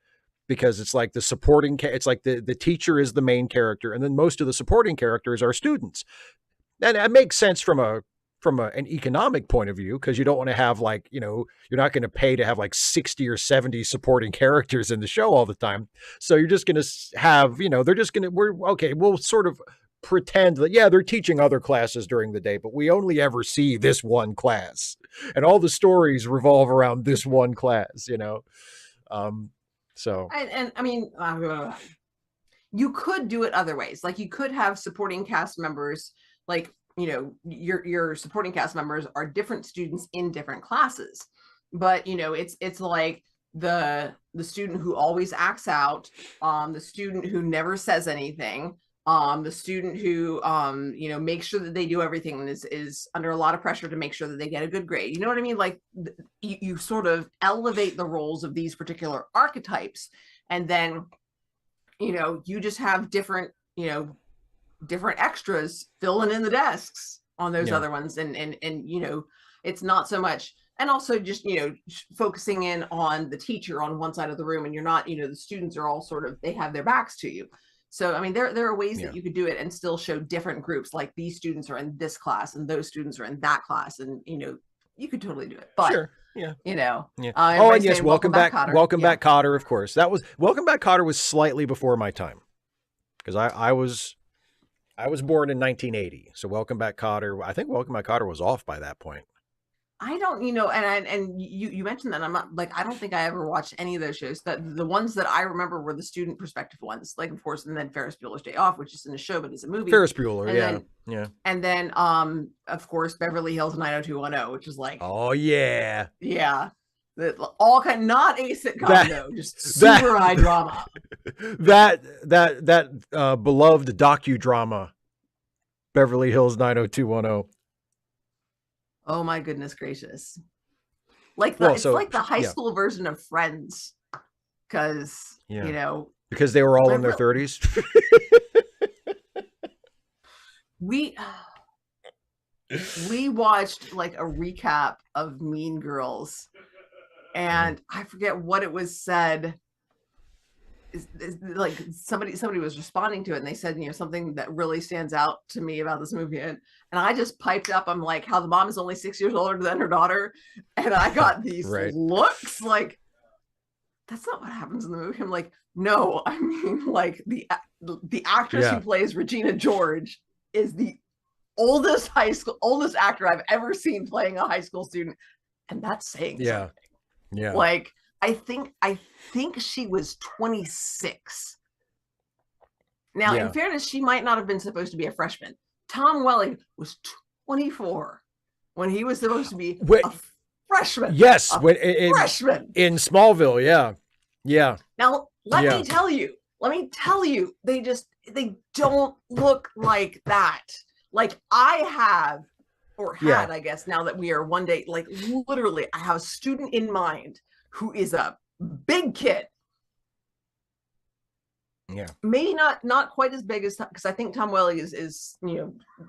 because it's like the supporting it's like the teacher is the main character and then most of the supporting characters are students, and it makes sense an economic point of view because you don't want to have like you're not going to pay to have like 60 or 70 supporting characters in the show all the time, so you're just going to have they're just going to we'll sort of pretend that yeah they're teaching other classes during the day but we only ever see this one class and all the stories revolve around this one class. um so And I mean, you could do it other ways. Like you could have supporting cast members, like your supporting cast members are different students in different classes, but it's like the student who always acts out, the student who never says anything, the student who makes sure that they do everything and is under a lot of pressure to make sure that they get a good grade. You know what I mean? Like you sort of elevate the roles of these particular archetypes, and then you just have different extras filling in the desks on those yeah other ones, and it's not so much, and also just focusing in on the teacher on one side of the room, and you're not the students are all sort of, they have their backs to you. So I mean there are ways yeah that you could do it and still show different groups, like these students are in this class and those students are in that class, and you could totally do it. But sure yeah yeah. Oh, and everybody's yes, saying welcome back, Cotter. Welcome Yeah. Back, Cotter. Of course, that was Welcome Back, Cotter was slightly before my time because I was born in 1980. So Welcome Back, Cotter. I think Welcome Back, Cotter was off by that point. I don't, and you mentioned that, I'm not like, I don't think I ever watched any of those shows. That the ones that I remember were the student perspective ones, like of course, and then Ferris Bueller's Day Off, which is in a show but it's a movie, Ferris Bueller, and yeah, then yeah. of course Beverly Hills 90210, which is like, Oh yeah, yeah, all kind, not a sitcom that though, just super high drama. that beloved docudrama, Beverly Hills 90210. Oh my goodness gracious! Like Well, it's so like the high yeah, school version of Friends, because yeah, because they were all in their 30s. we we watched like a recap of Mean Girls, and I forget what it was said. Like somebody was responding to it, and they said, something that really stands out to me about this movie, and I just piped up. I'm like, how the mom is only 6 years older than her daughter, and I got these Right. looks like, that's not what happens in the movie. I'm like, no, I mean, like the actress who plays Regina George is the oldest actor I've ever seen playing a high school student, and that's saying something. Yeah. Like I think she was 26. Now, in fairness, she might not have been supposed to be a freshman. Tom Welling was 24 when he was supposed to be Wait, a freshman. yes, A when freshman in Smallville, yeah, yeah, Now, let yeah, me tell you, they don't look like that. Like I have, or yeah, had, I guess, now that we are one day, like literally, I have a student in mind who is a big kid. yeah, Maybe not quite as big as, because I think Tom Welling is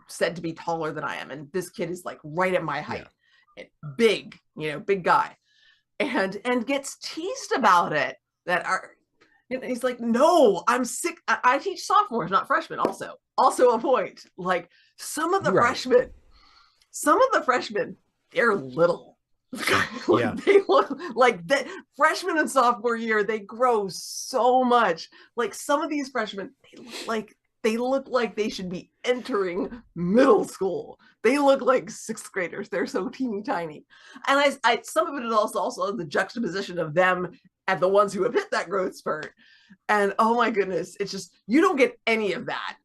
said to be taller than I am, and this kid is like right at my yeah, height, big, big guy, and gets teased about it. That are He's like, no, I'm sick. I teach sophomores, not freshmen. Also a point. Like some of the right, freshmen, they're little. yeah, They look like that. Freshman and sophomore year, they grow so much. Like some of these freshmen, they look like they should be entering middle school. They look like sixth graders. They're so teeny tiny. And I some of it is also the juxtaposition of them and the ones who have hit that growth spurt. And oh my goodness, it's just, you don't get any of that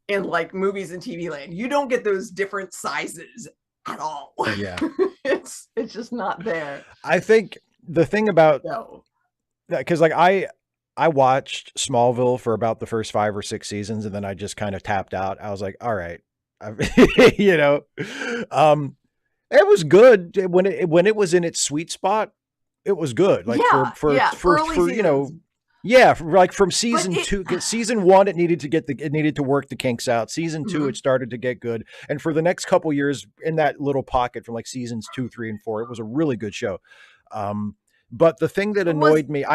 in like movies and TV land. You don't get those different sizes at all. yeah. it's just not there. I think the thing about No. that, because like I watched Smallville for about the first 5 or 6 seasons, and then I just kind of tapped out. I was like, all right, you know, it was good when it was in its sweet spot. It was good, like Yeah, yeah. Early for seasons. yeah, like from But season it, two, season one, it needed to work the kinks out. Season two, Mhm. it started to get good, and for the next couple years in that little pocket from like seasons 2, 3, and 4, it was a really good show. But the thing that It was, annoyed me,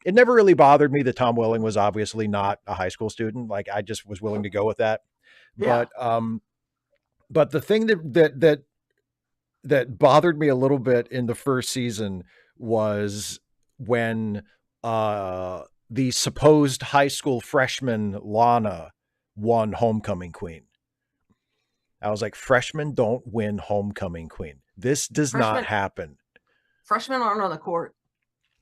it never really bothered me that Tom Welling was obviously not a high school student. Like I just was willing to go with that. yeah. But the thing that bothered me a little bit in the first season was when the supposed high school freshman Lana won homecoming queen. I was like, freshmen don't win homecoming queen. This does not Freshmen happen. freshmen aren't on the court.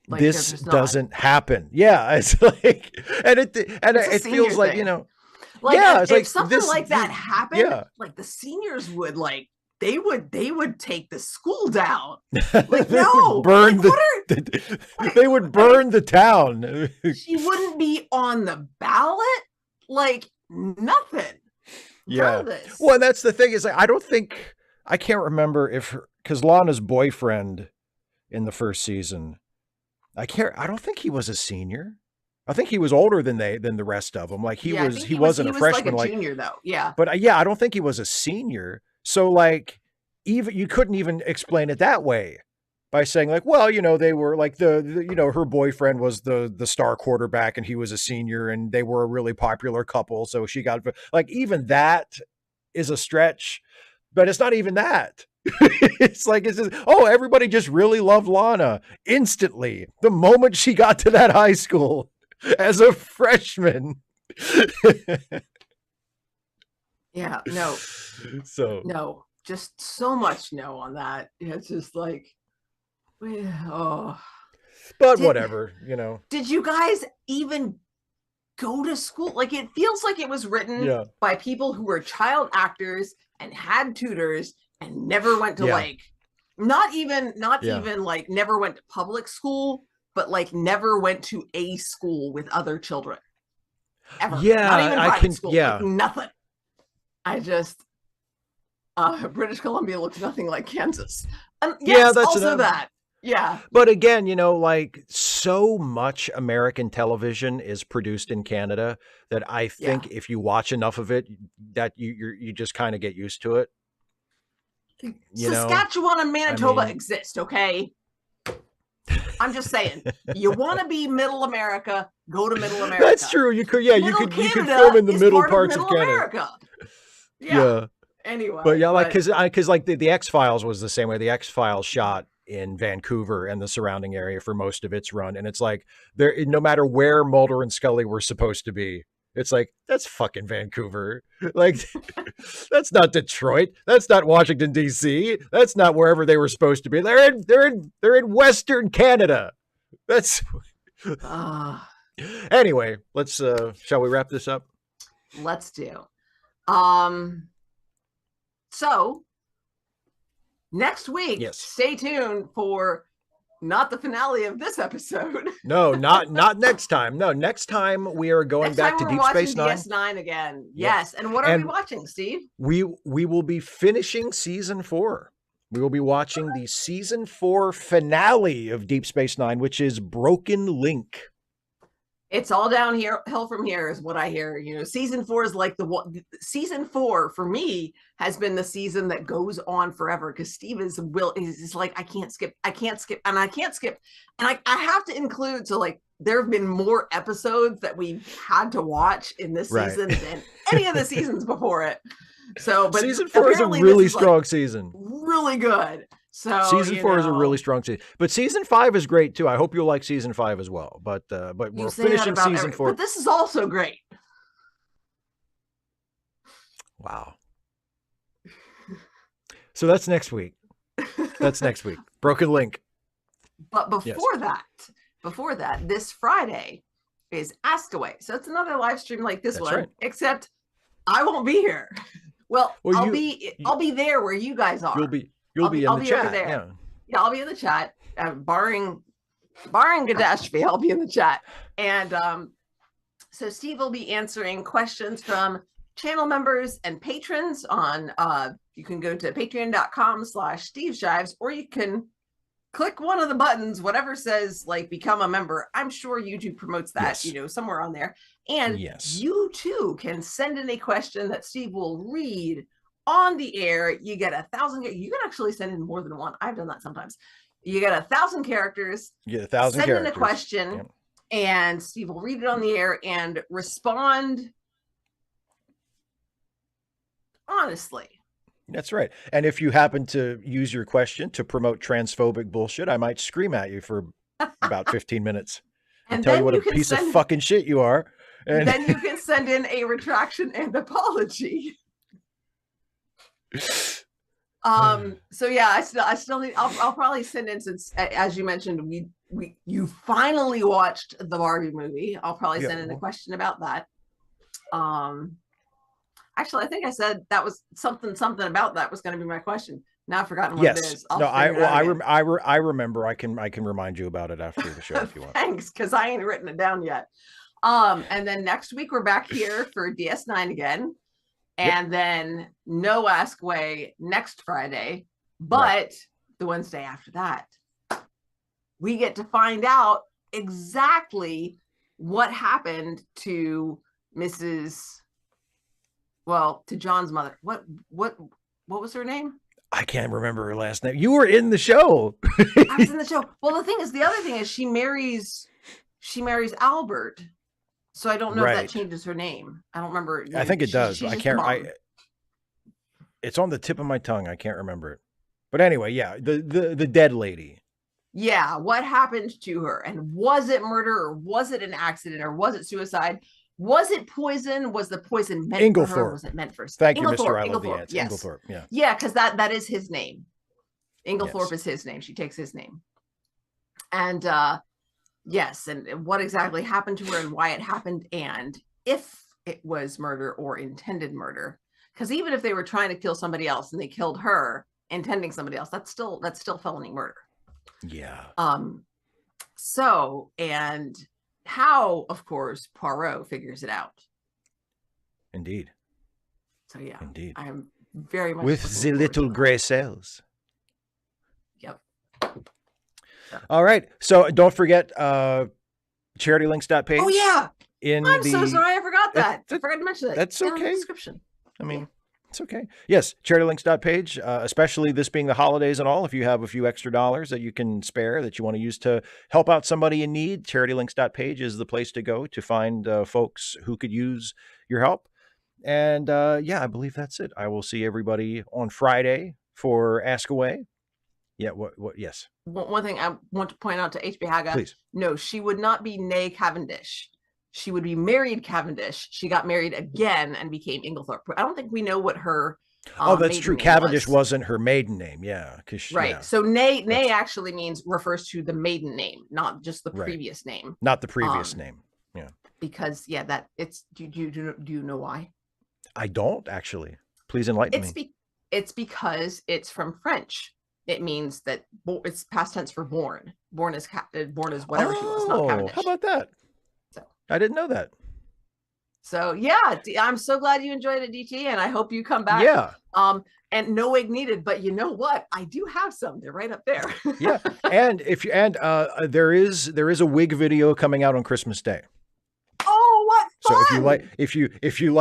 Like they're This just not. doesn't happen. Yeah, it's like, and It's a it senior feels like, thing. Like yeah, it's if like something like that happened, yeah. like the seniors would like they would take the school down. Like They would no, burn like what are they would I mean, burn the town. she wouldn't be on the ballot. Like nothing. None Yeah. of this. Well, and that's the thing is like, I can't remember if because Lana's boyfriend in the first season, I don't think he was a senior. I think he was older than the rest of them. Like Yeah, I think he wasn't he a was like freshman a like, junior though. Yeah. but yeah, I don't think he was a senior. So like even you couldn't even explain it that way by saying like, well, they were like her boyfriend was the star quarterback and he was a senior and they were a really popular couple. So she got like, even that is a stretch, but it's not even that. It's like, it's just, oh, everybody just really loved Lana instantly the moment she got to that high school as a freshman. Yeah. No. So, No. Just so much no on that. It's just like, oh. but Did whatever, did you guys even go to school? Like it feels like it was written yeah, by people who were child actors and had tutors and never went to yeah, like not even yeah, like never went to public school, but like never went to a school with other children ever. Not yeah. even I private can, school, like yeah, nothing. I just British Columbia looks nothing like Kansas. And yeah. yes, also that. Yeah. But again, like so much American television is produced in Canada that I Yeah. think if you watch enough of it, that you just kind of get used to it. Saskatchewan and I Manitoba mean, exist, okay? I'm just saying, you want to be middle America, go to middle America. that's true. You could, yeah, Middle you could Canada film in the is middle part parts of of middle Canada. America. Yeah. Yeah. Anyway. But yeah, like because like the X-Files was the same way. The X-Files shot in Vancouver and the surrounding area for most of its run, and it's like there, no matter where Mulder and Scully were supposed to be, it's like that's fucking Vancouver. Like that's not Detroit. That's not Washington D.C. That's not wherever they were supposed to be. They're in Western Canada. That's anyway. Let's shall we wrap this up? let's do. So Next week, Yes. stay tuned for not the finale of this episode. No, not next time. No, next time we are going back to Deep Space Nine. DS9 again. Yes. And what are we watching, Steve? We will be finishing season 4. We will be watching the season 4 finale of Deep Space Nine, which is Broken Link. It's all downhill from here, is what I hear. You know, season 4 is like season 4 for me has been the season that goes on forever, because Steve is like, I can't skip, and I have to include. So like, there have been more episodes that we've had to watch in this season than any of the seasons before it. So, but season 4 is a really strong season. Really good. So season 4 is a really strong season, but season 5 is great too. I hope you'll like season 5 as well. But we're finishing season 4. But this is also great. Wow. So that's next week. Broken Link. But before that, this Friday is Ask Away. So it's another live stream like this one, except I won't be here. Well I'll be there where you guys are. You'll be in the chat. Yeah, I'll be in the chat. Barring catastrophe, I'll be in the chat. And so Steve will be answering questions from channel members and patrons on you can go to patreon.com/SteveShives, or you can click one of the buttons, whatever says like become a member. I'm sure YouTube promotes that, somewhere on there. And you too can send in a question that Steve will read on the air. You get 1,000. You can actually send in more than one. I've done that sometimes. You get 1,000 characters. You get 1,000 characters. Send in a question, and Steve will read it on the air and respond honestly. That's right. And if you happen to use your question to promote transphobic bullshit, I might scream at you for about 15 minutes and tell you what a piece of fucking shit you are. And then you can send in a retraction and apology. So yeah, I still need. I'll probably send in, since as you mentioned, you finally watched the Barbie movie. I'll probably send in a question about that. Actually, I think I said that was something about that was going to be my question. Now I've forgotten what it is. I remember. I can remind you about it after the show if you want. Thanks, because I ain't written it down yet. And then next week we're back here for DS9 again. And then no Ask Way next Friday, but the Wednesday after that, we get to find out exactly what happened to to John's mother. What was her name? I can't remember her last name. You were in the show. I was in the show. Well, the other thing is she marries Albert. So I don't know if that changes her name. I don't remember. I think it does. It's on the tip of my tongue. I can't remember it. But anyway, the dead lady. Yeah, what happened to her? And was it murder, or was it an accident, or was it suicide? Was it poison? Was the poison meant for her? Was it meant for... Thank you, Mr. I love the answer. Yes. Inglethorpe, yeah. Yeah, because that is his name. Inglethorpe is his name. She takes his name. And yes, and what exactly happened to her and why it happened, and if it was murder or intended murder. Because even if they were trying to kill somebody else and they killed her intending somebody else, that's still felony murder. Yeah. So, and how, of course, Poirot figures it out. Indeed. So yeah. Indeed. I'm very much with the little gray cells. Yep. All right. So don't forget charitylinks.page. Oh yeah. I'm so sorry, I forgot that. I forgot to mention that. That's okay. In the description. I mean, it's okay. Yes, charitylinks.page, especially this being the holidays and all, if you have a few extra dollars that you can spare that you want to use to help out somebody in need, charitylinks.page is the place to go to find folks who could use your help. And I believe that's it. I will see everybody on Friday for Ask Away. Yeah, what yes. One thing I want to point out to HB Haga. Please. No, she would not be née Cavendish. She would be married Cavendish. She got married again and became Inglethorpe. I don't think we know what her that's true. Cavendish wasn't her maiden name. Yeah. Right. Yeah. So née actually refers to the maiden name, not just the previous name. Not the previous name. Yeah. Because that it's do you know why? I don't actually. Please enlighten me. It's because it's from French. it means that it's past tense for born. Born is whatever she was, not Cavendish. How about that? So I didn't know that. So yeah, I'm so glad you enjoyed it, DT, and I hope you come back. Yeah. And no wig needed, but you know what? I do have some. They're right up there. Yeah. And there is a wig video coming out on Christmas Day. Oh, what fun! So if you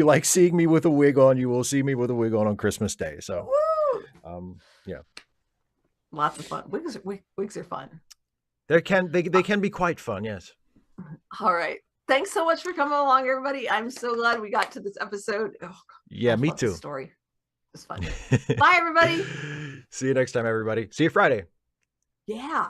like seeing me with a wig on, you will see me with a wig on Christmas Day. So yeah. Lots of fun. Wigs are fun. They can be quite fun, yes. All right. Thanks so much for coming along, everybody. I'm so glad we got to this episode. Oh, yeah, me too. Story. It was fun. Bye, everybody. See you next time, everybody. See you Friday. Yeah.